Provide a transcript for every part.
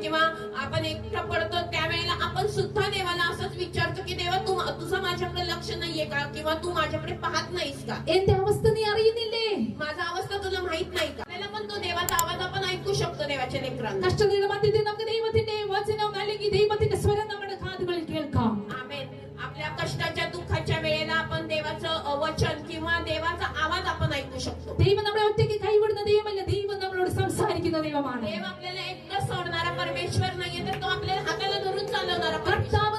किंवा आपण एकटं पडतो त्यावेळेला आपण सुद्धा देवाला असंच विचारतो की देवा तुझं माझ्याकडे लक्ष नाहीये का, किंवा तू माझ्याकडे पाहत नाहीस का, എന്റെ അവസ്ഥ നീ അറിയുന്നില്ലേ? माझा अवस्था तुला माहित नाही का. आपल्याला पण तो देवाचा आवाज आपण ऐकू शकतो देवाच्या लेकरांना. കഷ്ടതയുടെ മധ്യത്തിൽ നമുക്ക് ദൈവത്തിന്റെ വചനം അല്ലെങ്കിൽ ദൈവത്തിന്റെ സ്വരം നമ്മുടെ കാതുകളിൽ കേൾക്കാം. आमेन. आपल्या कष्टाच्या दुःखाच्या वेळेला आपण देवाचं वचन किंवा देवाचा आवाज आपण ऐकू शकतो. ദൈവം നമ്മളെ ഒറ്റയ്ക്ക് കൈവിടുന്ന ദൈവമല്ല, ദൈവം നമ്മളോട് സംസാരിക്കുന്ന ദൈവമാണ്. देव आपल्याला एकटं सोडणारा परमेश्वर नाहीये, तर तो आपल्याला हाताला धरून चालवणारा परमेश्वर. കർത്താവ്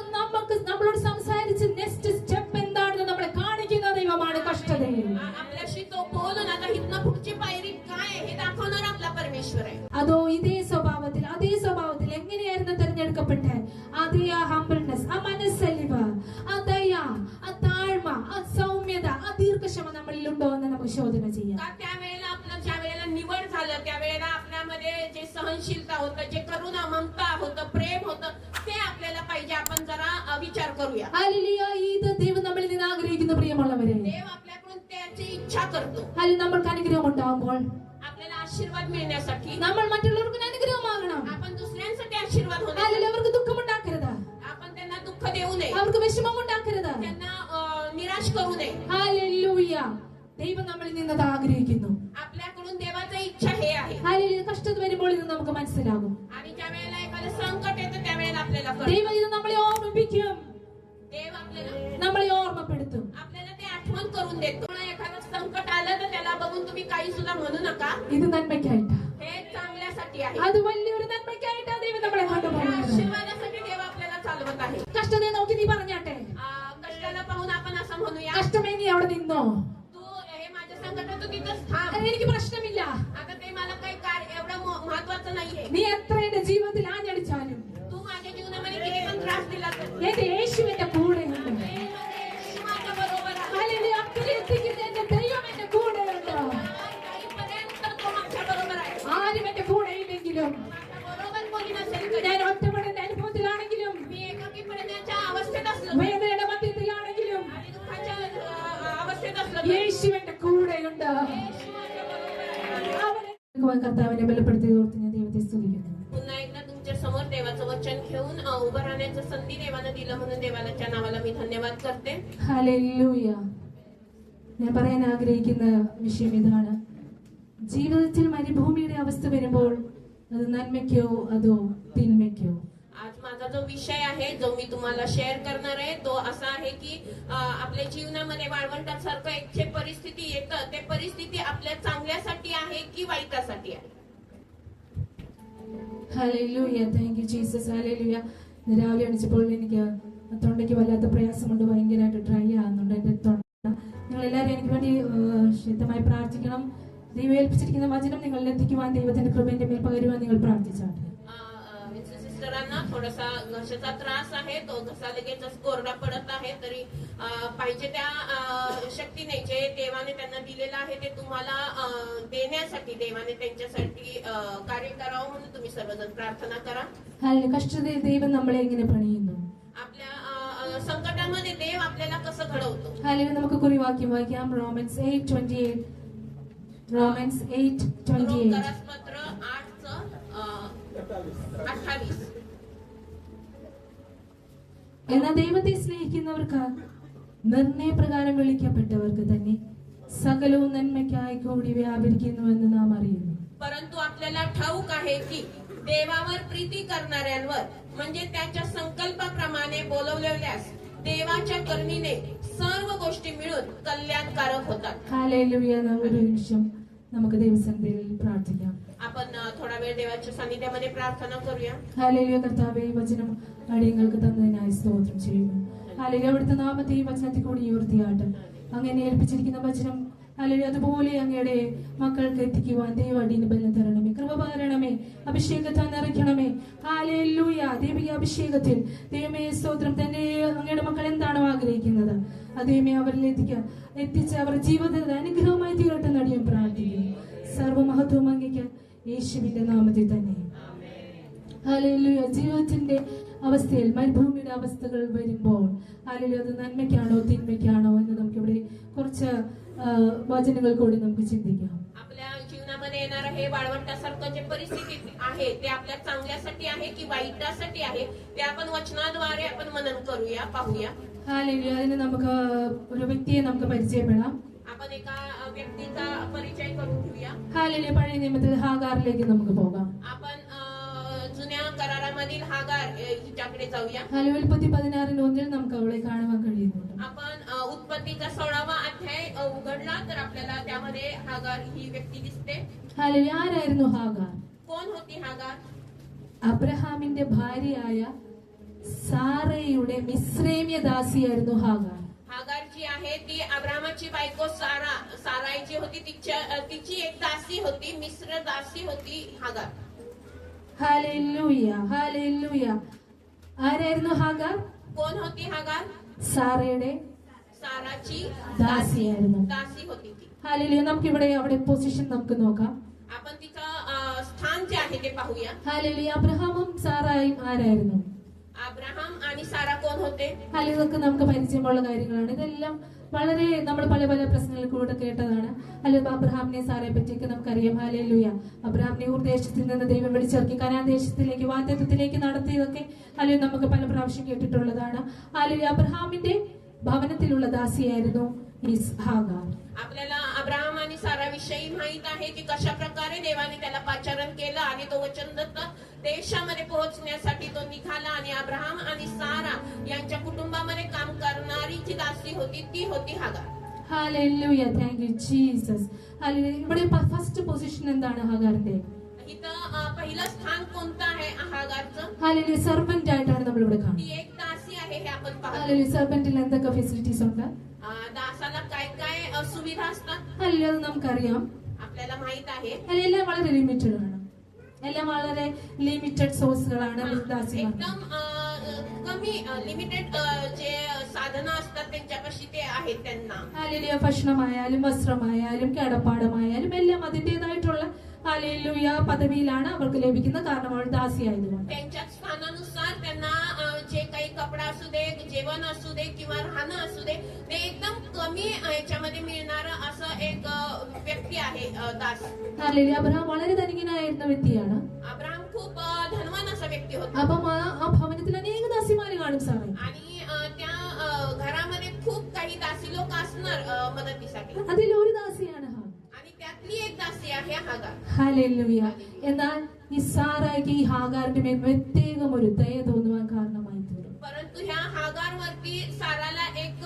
നമ്മളോട് സംസാരിച്ച് നെക്സ്റ്റ് സ്റ്റെപ്പ് എന്താണെന്ന് നമ്മളെ കാണിക്കുന്ന ദൈവമാണ് കഷ്ടതയിൽ. आपल्याशी तो बोलून आता इथनं पुढची पायरी काय आहे हे दाखवणारा आपला परमेश्वर आहे. അതോ അതേ സ്വഭാവത്തിൽ എങ്ങനെയായിരുന്നു തെരഞ്ഞെടുക്കപ്പെട്ടെ? അതേ ആ ഹംബിൾനെസ്, ആ മനസ്സലിവ്, ആ ദയ, ആ താഴ്മ, ആ സൗമ്യത, ആ ദീർഘക്ഷമ നമ്മളിൽ ഉണ്ടോ എന്ന് നമുക്ക് ശോധന ചെയ്യാം. त्यावेळेला आपलं ज्या वेळेला निवड झालं त्यावेळेला आपल्यामध्ये जे सहनशीलता होतं, जे करुणा, ममता होतं, प्रेम होतं, ते आपल्याला पाहिजे. आपण जरा विचार करूया. ഹല്ലേലൂയ. ഇത് ദൈവം നമ്മളിൽ നിന്ന് ആഗ്രഹിക്കുന്ന പ്രിയമുള്ളവരെ, देव आपल्याकडून त्याची इच्छा करतो. അല്ലെങ്കിൽ നമ്മൾക്ക് അനുഗ്രഹം ഉണ്ടാകുമ്പോൾ आपल्याला आशीर्वाद मिळण्यासाठी നമ്മൾ മറ്റുള്ളവർക്ക് അനുഗ്രഹമാകണം. आपण दुसऱ्यांसाठी आशीर्वाद होण्यासाठी അല്ലെങ്കിൽ അവർക്ക് ദുഃഖമുണ്ടാക്കരുത്, आपण त्यांना दुःख देऊ नये, അവർക്ക് വിഷമം ഉണ്ടാക്കരുത്, त्यांना निराश करू नये. ഹല്ലേലൂയ. ദൈവം നമ്മളിൽ നിന്ന് അത് ആഗ്രഹിക്കുന്നു. आपल्याकडून देवाची इच्छा हे आहे. ഹല്ലേലൂയ. കഷ്ടത വരുമ്പോൾ ഇത് നമുക്ക് മനസ്സിലാകും. आणि ज्या वेळेला एखादं संकट येतं त्यावेळेला आपल्याला कळतं. ദൈവം ഇത് നമ്മളെ ഓർമ്മിപ്പിക്കും, देव आपल्याला ഓർമ്മപ്പെടുത്തും. आपल्याला ते आठवण करून देतो. एखादं संकट आलं तर त्याला बघून तुम्ही काही सुद्धा म्हणू नका, ഇത് നന്മയ്ക്കായിട്ടാ, हे चांगल्यासाठी आहे. അത് വലിയൊരു നന്മയ്ക്കായിട്ടാ ദൈവം നമ്മളെ या കൊണ്ടുപോകുന്നത്. आशीर्वादासाठी देव आपल्याला चालवत आहे. കഷ്ടതയെ നോക്കി നീ പറഞ്ഞാട്ടെ, कष्टाला पाहून आपण असं म्हणूया, കഷ്ടമേ നീ അവിടെ നിന്നോ, तू हे माझ्या संकटात तू तिथंच थांब. എനിക്ക് പ്രശ്നമില്ല, आता ते मला काही एवढं महत्वाचं नाहीये. നീ എത്ര എന്റെ ജീവിതത്തിൽ ആഞ്ഞടിച്ചാലും तू माझ्या जीवनामध्ये किती पण त्रास दिला तर എന്റെ യേശു എന്റെ കൂടെയുണ്ട്. येशू माझ्या बरोबर आहे. ഹല്ലേലൂയ. അക്കരെ എത്തിക്കുന്ന എന്റെ ദൈവം എന്റെ കൂടെയുണ്ട്. काहीपर्यंत तो माझ्या बरोबर आहे. ആരും എന്റെ കൂടെ ഇല്ലെങ്കിലും, माझ्या बरोबर कोणी नसेल तरी, ഞാൻ ഒറ്റപ്പെടുന്ന അനുഭവത്തിലാണെങ്കിലും, मी एकाकी पडण्याच्या अवस्थेत असलो വേദനയുടെ മധ്യത്തിലാണെങ്കിലും, आणि दुःखाच्या अवस्थेत असलो യേശു എന്റെ കൂടെയുണ്ട്. येशू माझ्या बरोबर आहे. കർത്താവിനെ ബലപ്പെടുത്തി ഓർത്ത് ഞാൻ ദൈവത്തെ സ്തുതിക്കുന്നു. पुन्हा एकदा तुमच्या समोर देवाचं वचन घेऊन उभं राहण्याचं संधी देवानं दिलं म्हणून देवाच्या नावाला मी धन्यवाद करते. ഹല്ലേലൂയ. ഞാൻ പറയാൻ ആഗ്രഹിക്കുന്ന വിഷയം ഇതാണ്. ജീവിതത്തിൽ മരുഭൂമിയുടെ അവസ്ഥ വരുമ്പോൾ അത് നന്മയ്ക്കോ അതോ തിന്മയ്ക്കോ? आज माझा जो विषय आहे जो मी तुम्हाला शेअर करणार आहे तो असा आहे की आपल्या जीवनामध्ये वाळवंटासारखं एक जे परिस्थिती येतं ते परिस्थिती आपल्या चांगल्यासाठी आहे की वाईटासाठी आहे. Hallelujah. Thank you Jesus. Hallelujah. രാവിലെ എണീച്ചപ്പോൾ എനിക്ക് തൊണ്ടയ്ക്ക് വല്ലാത്ത പ്രയാസമുണ്ട്, ഭയങ്കരമായിട്ട് ഡ്രൈ ആകുന്നുണ്ട് എന്റെ തൊണ്ട. നിങ്ങൾ എല്ലാവരും എനിക്ക് വേണ്ടി ശക്തമായി പ്രാർത്ഥിക്കണം. ദൈവം ഏൽപ്പിച്ചിരിക്കുന്ന വചനം നിങ്ങളിൽ എത്തിക്കുവാൻ ദൈവത്തിന്റെ കൃപയുടെ മേൽ പകരുവാൻ നിങ്ങൾ പ്രാർത്ഥിച്ചാട്ടെ. सिस्टरांना थोडासा घशाचा त्रास आहे, तो घसा लगेचच कोरडा पडत आहे, तरी पाहिजे त्या शक्तीने जे देवाने त्यांना दिलेलं आहे ते तुम्हाला देण्यासाठी देवाने त्यांच्यासाठी कार्य करावं म्हणून तुम्ही सर्वजण प्रार्थना करा. കഷ്ടതയിൽ ദൈവം നമ്മളെ എങ്ങനെ പണിയുന്നു? आपल्या संकटामध्ये देव आपल्याला कसं घडवतो. അല്ലെങ്കിൽ നമുക്ക് കുറിവാക്യം വായിക്കാം. റോമൻസ് 8:28. റോമൻസ് 8:28. रोमकरासपत्र 8:28. എന്നാൽ ദൈവത്തെ സ്നേഹിക്കുന്നവർക്ക് നിർണയപ്രകാരം വിളിക്കപ്പെട്ടവർക്ക് തന്നെ സകലവും നന്മയ്ക്കായി കൂടി വ്യാപരിക്കുന്നുവെന്ന് നാം അറിയുന്നു. परंतु आपल्याला ठाऊक आहे की देवावर प्रीती करणाऱ्यांवर म्हणजे त्याच्या संकल्पाप्रमाणे बोलवलेल्यास देवाच्या करुणेने सर्व गोष्टी मिळून कल्याणकारक होतात. ഹല്ലേലൂയ. ഒരു നിമിഷം നമുക്ക് ദൈവസന്നിധിയിൽ പ്രാർത്ഥിക്കാം. आपण थोडा वेळ देवाच्या सानिध्यामध्ये प्रार्थना करूया. ഹല്ലേലൂയ. കർത്താവേ, ഈ വചനം അടിയങ്ങൾക്ക് തന്നതിനായി സ്തോത്രം ചെയ്യുന്നു. ഹല്ലേലൂയ. അവിടുത്തെ നാമത്തെ ഈ വചനത്തിൽ കൂടി ഉയർത്തിയാട്ട് അങ്ങനെ ഏൽപ്പിച്ചിരിക്കുന്ന വചനം ഹല്ലേലൂയ അതുപോലെ അങ്ങയുടെ മക്കൾക്ക് എത്തിക്കുവാൻ ദൈവഅടിയന് ബലം തരണമേ, കൃപ പകരണമേ, അഭിഷേകത്താൽ നിറയ്ക്കണമേ. ഹല്ലേലൂയ. ദൈവിക അഭിഷേകത്തിൽ ദൈവമേ സ്തോത്രം. തന്നെ അങ്ങയുടെ മക്കൾ എന്താണോ ആഗ്രഹിക്കുന്നത് അതേമേ അവരിൽ എത്തിച്ച് അവരുടെ ജീവിതത്തിൽ അനുഗ്രഹമായി തീരട്ടെ നടിയും പ്രാർത്ഥിക്കുന്നു. സർവമഹത്വം അങ്ങയ്ക്ക് യേശുവിന്റെ നാമത്തിൽ തന്നെ. ഹല്ലേലൂയ. ജീവിതത്തിന്റെ അവസ്ഥയിൽ മരുഭൂമിയുടെ അവസ്ഥകൾ വരുമ്പോൾ ഹല്ലേലൂയ അത് നന്മയ്ക്കാണോ തിന്മയ്ക്കാണോ എന്ന് നമുക്കിവിടെ കുറച്ച് വചനങ്ങൾ കൂടി നമുക്ക് ചിന്തിക്കാം. आपल्या जीवनामध्ये येणारं हे वाळवंटासारखं जे परिस्थिती आहे ते आपल्या चांगल्यासाठी आहे की वाईटासाठी आहे ते आपण वचनाद्वारे आपण मनन करूया, पाहूया. ഹാലലുയ. അതിന് നമുക്ക് ഒരു വ്യക്തിയെ നമുക്ക് പരിചയപ്പെടാം. आपण एका व्यक्तीचा परिचय करून घेऊया. ഹാലലുയ. പഴയ നിയമത്തിൽ ഹാഗാറിലേക്ക് നമുക്ക് പോകാം. आपण जुन्या करारामधील हागार हिच्याकडे जाऊया. ഹാലലുയ. ഉൽപ്പത്തി 16:1 നമുക്ക് അവളെ കാണുവാൻ കഴിയുന്നുണ്ട്. आपण उत्पत्तीचा 16वा अध्याय उघडला तर आपल्याला त्यामध्ये हागार ही व्यक्ती दिसते. ഹാലലുയ. ആരായിരുന്നു ഹാഗാർ? कोण होती हागार? അബ്രഹാമിന്റെ ഭാര്യയായ സാറയുടെ മിസ്രൈമ്യ ദാസിയായിരുന്നു ഹാഗാർ. हागार जी आहे ती अब्रामाची बायको साराई जी होती तिची एक दासी होती, मिस्र दासी होती हागार. ഹാലലുയ. ഹാലലുയ. ആരായിരുന്നു ഹാഗാർ? कोण होती हागार? സാറയുടെ साराची ദാസിയായിരുന്നു. दासी होती ती. ഹാലലുയ. നമുക്ക് ഇവിടെ അവിടെ പൊസിഷൻ നമുക്ക് നോക്കാം. आपण तिचं स्थान जे आहे ते पाहूया. ഹാലലുയ. അബ്രഹാമും സാറായും ആരായിരുന്നു? अब्राहम आणि सारा कोण होते? ഹാലലുയ. ഇതൊക്കെ നമുക്ക് പരിചയമുള്ള കാര്യങ്ങളാണ്. ഇതെല്ലാം വളരെ നമ്മൾ പല പല പ്രശ്നങ്ങളിൽ കൂടെ കേട്ടതാണ്. അല്ലെങ്കിൽ അബ്രഹാമിനെ സാറയെ പറ്റിയൊക്കെ നമുക്കറിയാം. ഹാലലുയ. അബ്രഹാമിനെ ഊർ ദേശത്തിൽ നിന്ന് ദൈവം വിളിച്ചിറക്കി കനാൻ ദേശത്തിലേക്ക് വാഗ്ദത്തത്തിലേക്ക് നടത്തിയതൊക്കെ ഹാലലുയ നമുക്ക് പല പ്രാവശ്യം കേട്ടിട്ടുള്ളതാണ്. ഹാലലുയ. അബ്രഹാമിന്റെ ഭവനത്തിലുള്ള ദാസിയായിരുന്നു ഈ ഹാഗാർ. आपल्याला अब्राहम आणि सारा विषयी माहित आहे की कशा प्रकारे देवाने त्याला पाचारण केलं आणि तो वचनदत्त देशामध्ये पोहोचण्यासाठी तो निघाला आणि अब्राहम आणि सारा यांच्या कुटुंबामध्ये काम करणारी जी दासी होती ती होती Hagar. Hallelujah. Thank you Jesus. Hallelujah. ഇവിടെ ഫസ്റ്റ് പൊസിഷൻ എന്താണ് ഹാഗാറിന്റെ? इथं पहिलं स्थान कोणतं आहे हागारचं? ഹാലലുയ. സർവന്റ് ആയിട്ടാണ് നമ്മൾ ഇവിടെ കാണുന്നത്. ती एक दासी आहे हे आपण पाहतो. ഹാലലുയ. സർവന്റിൽ എന്തൊക്കെ ഫെസിലിറ്റീസ് ഉണ്ട്? दासाला काय काय सुविधा असतात ഹാലലുയ. അത് നമുക്കറിയാം. आपल्याला माहित आहे. എല്ലാം വളരെ ലിമിറ്റഡ് ആണ്. എല്ലാം വളരെ ലിമിറ്റഡ് സോഴ്സുകളാണ് ദാസിമാർക്ക്. एकदम कमी लिमिटेड जे साधनं असतात त्यांच्यापाशी ते आहेत त्यांना. ഹാലലുയ. ഭക്ഷണമായാലും വസ്ത്രമായാലും കിടപ്പാടമായാലും എല്ലാം അതിൻ്റെതായിട്ടുള്ള ഹാലലുയ പദവിയിലാണ് അവർക്ക് ലഭിക്കുന്നത്. കാരണം അവൾ ദാസിയായതുകൊണ്ട്. त्यांच्या स्थानानुसार त्यांना जे काही कपडा असू दे, जेवण असू दे किंवा राहणं असू दे ते एकदम कमी याच्यामध्ये मिळणारं असं एक व्यक्ती आहे दास. ഹാലലുയ. അബ്രഹാം വളരെ ധനികനായിരുന്ന വ്യക്തിയാണ്. अब्राहम खूप धनवान असा व्यक्ती होता അപ്പം ആ ഭവനത്തിൽ അനേക ദാസിമാര് കാണും സാറേ. आणि त्या घरामध्ये खूप काही दासी लोक असणार मदतीसाठी അതിൽ ഒരു ദാസിയാണ് ഹാഗാർ. आणि त्यातली एक दासी आहे हागार. ഹാലലുയ. എന്നാൽ ഈ സാറായിക്ക് ഈ ഹാഗാറിന്റെ മേൽ പ്രത്യേകം ഒരു ദയ തോന്നുവാൻ കാരണമായി തീർന്നു. परंतु ह्या हागार वरती साराला एक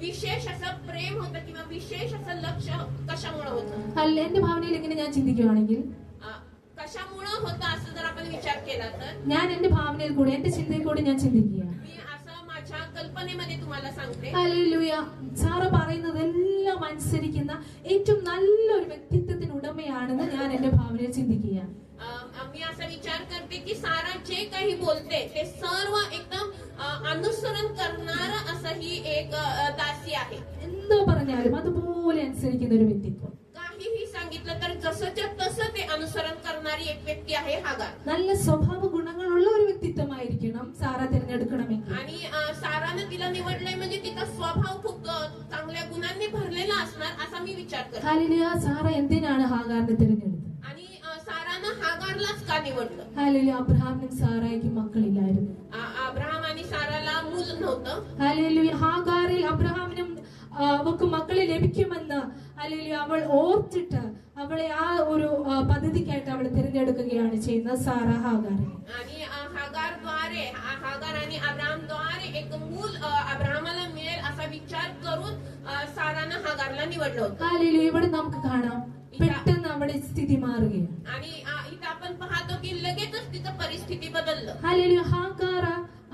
विशेष असं प्रेम होतं किंवा विशेष असं लक्ष कशामुळे होतं? അല്ല, എന്റെ ഭാവനയിൽ ഇങ്ങനെ ഞാൻ ചിന്തിക്കുകയാണെങ്കിൽ कशामुळे होतं असं जर आपण विचार केला तर ഞാൻ എന്റെ ഭാവനയിൽ കൂടെ എന്റെ ചിന്തയിൽ കൂടെ ഞാൻ ചിന്തിക്കുകയാണ്. मी असं माझ्या कल्पनेमध्ये तुम्हाला सांगते. ഹല്ലേലൂയ. സാറ പറയുന്നതെല്ലാം അനുസരിക്കുന്ന ഏറ്റവും നല്ലൊരു വ്യക്തിത്വത്തിന് ഉടമയാണെന്ന് ഞാൻ എന്റെ ഭാവനയിൽ ചിന്തിക്കുകയാണ്. मी असा विचार करते की सारा जे काही बोलते ते सर्व एकदम अनुसरण करणार असं ही एक दासी आहे. എന്തോ പറഞ്ഞാലും അതുപോലെ അനുസരിക്കുന്ന ഒരു വ്യക്തിത്വം. काहीही सांगितलं तर जसंच्या तसं ते अनुसरण करणारी एक व्यक्ती आहे हागार. നല്ല സ്വഭാവ ഗുണങ്ങളുള്ള ഒരു വ്യക്തിത്വമായിരിക്കണം സാറ തിരഞ്ഞെടുക്കണമെങ്കിൽ. आणि सारानं तिला निवडलंय म्हणजे तिचा स्वभाव खूप चांगल्या गुणांनी भरलेला असणार असा मी विचार करते. ഹാലലുയ. സാറ എന്തിനാണ് ഹാഗാറിനെ തിരഞ്ഞെടുത്തത്? आणि सारानं हागारलाच का निवडलं? ഹാലലുയ. അബ്രഹാമിനും സാറായിക്കും മക്കളില്ലായിരുന്നു. अब्राहम आणि साराला मूल नव्हतं. ഹാലലുയ. ഹാഗാറിൽ അബ്രഹാമിനും അവർക്ക് മക്കളെ ലഭിക്കുമെന്ന് അല്ലെങ്കിൽ അവൾ ഓർത്തിട്ട് അവളെ ആ ഒരു പദ്ധതിക്കായിട്ട് അവൾ തിരഞ്ഞെടുക്കുകയാണ് ചെയ്യുന്നത് സാറ ഹാഗാറിനെ. आणि हागार आणि अब्राहमद्वारे एक मूल अब्राहमाला मिळेल असा विचार करून सारानं हागारला निवडलं होतं. ഹാലലുയ. ഇവിടെ നമുക്ക് കാണാം പെട്ടെന്ന് അവിടെ സ്ഥിതി മാറുകയാണ്. आणि इथं आपण पाहतो की लगेचच तिचं परिस्थिती बदललं. ഹാലലുയ. ഹാഗാർ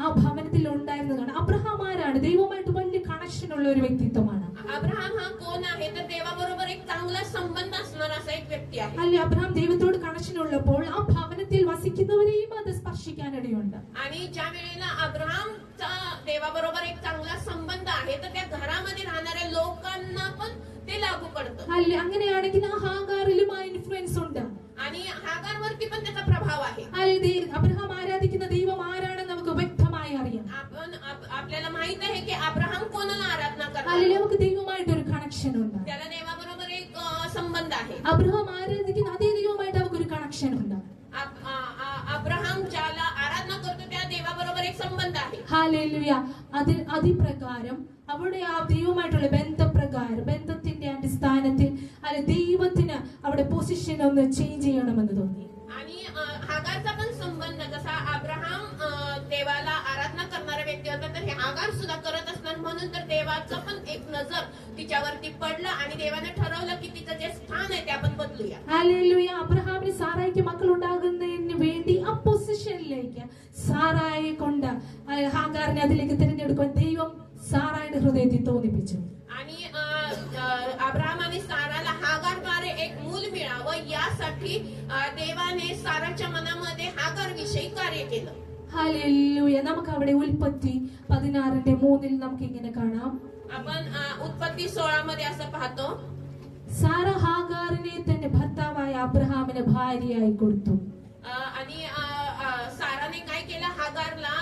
ആ ഭവനത്തിൽ ഉണ്ടായിരുന്നതാണ്. അബ്രഹാം ആരാണ്? ദൈവമായിട്ട് വലിയ കണക്ഷൻ ഉള്ള ഒരു വ്യക്തിത്വമാണ്. अब्राहम हा कोण आहे तर देवाबरोबर एक चांगला संबंध असणारा असा एक व्यक्ती आहे. അല്ലെ അബ്രഹാം ദൈവത്തോട് കണക്ഷൻ ഉള്ളപ്പോൾ ആ ഭവനത്തിൽ വസിക്കുന്നവരെയും അത് സ്പർശിക്കാനിടയുണ്ട്. आणि ज्या वेळेला अब्राहमचा देवाबरोबर एक चांगला संबंध आहे तर त्या घरामध्ये राहणाऱ्या लोकांना पण ते लागू पडतं. അല്ലെ അങ്ങനെയാണെങ്കിൽ ആ ഹാഗാറിലും ആ ഇൻഫ്ലുവൻസ് ഉണ്ട്. आणि हागारवरती पण त्याचा प्रभाव आहे. അല്ലെ അബ്രഹാം ആരാധിക്കുന്ന ദൈവം ആരാണെന്ന് നമുക്ക് വ്യക്തമായി അറിയാം. आपल्याला माहित आहे की अब्राहम कोणाला आराधना करतो? അല്ലെ നമുക്ക് ദൈവമായിട്ട് ഒരു കണക്ഷൻ ഉണ്ട്. त्याला देवाबरोबर एक संबंध आहे. അബ്രഹാം ആരാധിക്കുന്ന അതേ ദൈവമായിട്ട് അവർക്കൊരു കണക്ഷൻ ഉണ്ട്. अब्राहम ज्याला आराधना करतो त्या देवाबरोबर एक संबंध आहे. ഹല്ലേലൂയ. അതിപ്രകാരം അവിടെ ആ ദൈവമായിട്ടുള്ള ബന്ധത്തിന്റെ അടിസ്ഥാനത്തിൽ അല്ലെ ദൈവത്തിന് അവിടെ പൊസിഷൻ ഒന്ന് ചേഞ്ച് ചെയ്യണമെന്ന് തോന്നി. आणि हागारचा पण संबंध जसा अब्राहम देवाला आराधना करणारा व्यक्ती होता, तर हे हागार सुद्धा करत असणार, म्हणून तर देवाचं पण एक नजर तिच्यावरती पडलं आणि देवाने ठरवलं की तिचं जे स्थान आहे ते आपण बदलूया. ഹല്ലേലൂയ. അബ്രഹാമിന് സാറായിക്ക് മക്കൾ ഉണ്ടാകുന്നതിന് വേണ്ടി ആ പൊസിഷനിലേക്ക് സാറായെ കൊണ്ട് ഹാഗാറിനെ അതിലേക്ക് തിരഞ്ഞെടുക്കുവാൻ ദൈവം സാറായുടെ ഹൃദയത്തിൽ തോന്നിപ്പിച്ചു. आणि अब्राहम आणि साराला हागारद्वारे एक मूल मिळावं यासाठी देवाने साराच्या मनामध्ये हागार विषयी कार्य केलं. ഹല്ലേലൂയ. നമുക്ക് അവിടെ ഉൽപ്പത്തി 16:3 നമുക്ക് ഇങ്ങനെ കാണാം. आपण उत्पत्ती 16 मध्ये असं पाहतो, സാറ ഹാഗാറിനെ തന്റെ ഭർത്താവായ അബ്രഹാമിന് ഭാര്യയായി കൊടുത്തു. आणि साराने काय केलं, हागारला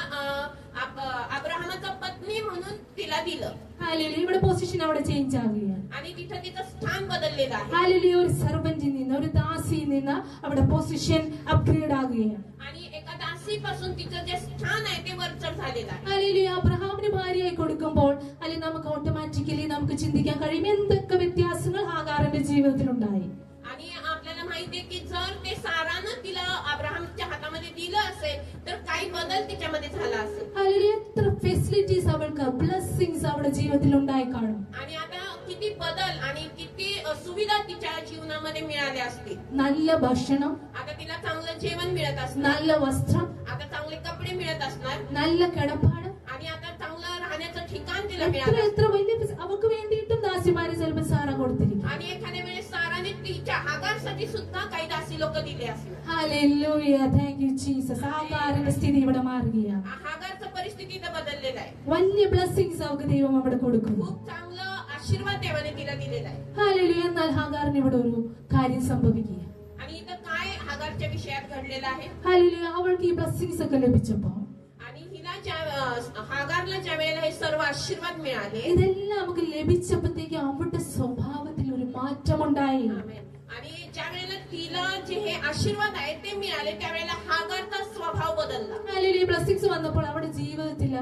अब्राहमाचा पत्नी म्हणून तिला दिलं. ഹല്ലേലൂയ. ഇവിടെ പൊസിഷൻ അവിടെ ചേഞ്ച് ആവുകയാണ്. आणि तिथं तिचं स्थान बदललेलं आहे. ഹല്ലേലൂയ. ഒരു സർവന്റിൽ നിന്ന് ഒരു ദാസിയിൽ നിന്ന് അവിടെ പൊസിഷൻ അപ്ഗ്രേഡ് ആകുകയാണ്. आणि एका दासीपासून तिचं जे स्थान आहे ते वरचढ झालेलं आहे. ഹല്ലേലൂയ. അബ്രഹാമിന് ഭാര്യയായി കൊടുക്കുമ്പോൾ അല്ലെങ്കിൽ നമുക്ക് ഓട്ടോമാറ്റിക്കലി നമുക്ക് ചിന്തിക്കാൻ കഴിയും എന്തൊക്കെ വ്യത്യാസങ്ങൾ ഹാഗാറിന്റെ ജീവിതത്തിൽ ഉണ്ടായി. आणि आपल्याला माहितीये की जर ते सारानं तिला अब्राहमच्या हातामध्ये दिलं असेल तर काही बदल तिच्यामध्ये झाला असेल. ഹല്ലേലൂയ. എത്ര ഫെസിലിറ്റീസ് അവൾക്ക് ബ്ലെസ്സിങ്സ് അവളുടെ ജീവിതത്തിൽ ഉണ്ടായി കാണും. आणि आता किती बदल आणि किती सुविधा तिच्या जीवनामध्ये मिळाल्या असतील. നല്ല ഭക്ഷണം, आता तिला चांगलं जेवण मिळत असणार, നല്ല വസ്ത്രം, आता चांगले कपडे मिळत असणार, നല്ല കിടപ്പാട്, आणि आता चांगलं राहण्याचं ठिकाण तिला എത്ര मिळालं. എത്ര വലിയ അവൾക്ക് വേണ്ടിയിട്ടും ദാസിമാരെ ചിലപ്പോൾ സാറ കൊടുത്തിരിക്കും. आणि एखाद्या वेळेस साराने तिच्या हागारसाठी सुद्धा काही दासी लोक दिले असणार. ഹല്ലേലൂയ. Thank you Jesus. ഹാഗാറിന്റെ സ്ഥിതി ഇവിടെ മാറുകയാണ്. हागारचं परिस्थिती इथं बदललेलं आहे. വലിയ ബ്ലെസ്സിങ്സ് അവൾക്ക് ദൈവം അവിടെ കൊടുക്കുന്നു. खूप चांगलं आशीर्वाद देवाने तिला दिलेला आहे. ഹല്ലേലൂയ. എന്നാൽ ഹാഗാറിന് ഇവിടെ ഒരു കാര്യം സംഭവിക്കുക. आणि इथं काय हागारच्या विषयात घडलेलं आहे. ഹല്ലേലൂയ. അവൾക്ക് ഈ ബ്ലെസ്സിങ്സ് ഒക്കെ ലഭിച്ചപ്പോ आणि हिला हागारला ज्या वेळेला हे सर्व आशीर्वाद मिळाले, ഇതെല്ലാം നമുക്ക് ലഭിച്ചപ്പോഴത്തേക്ക് അവളുടെ സ്വഭാവത്തിൽ ഒരു മാറ്റമുണ്ടായി. आमेन. आणि ज्या वेळेला तिला जे हे आशीर्वाद आहे ते मिळाले त्यावेळेला हागारचा स्वभाव बदलला. ഹല്ലേലൂയ. ബ്ലെസ്സിങ്സ് വന്നപ്പോൾ അവളുടെ ജീവിതത്തിൽ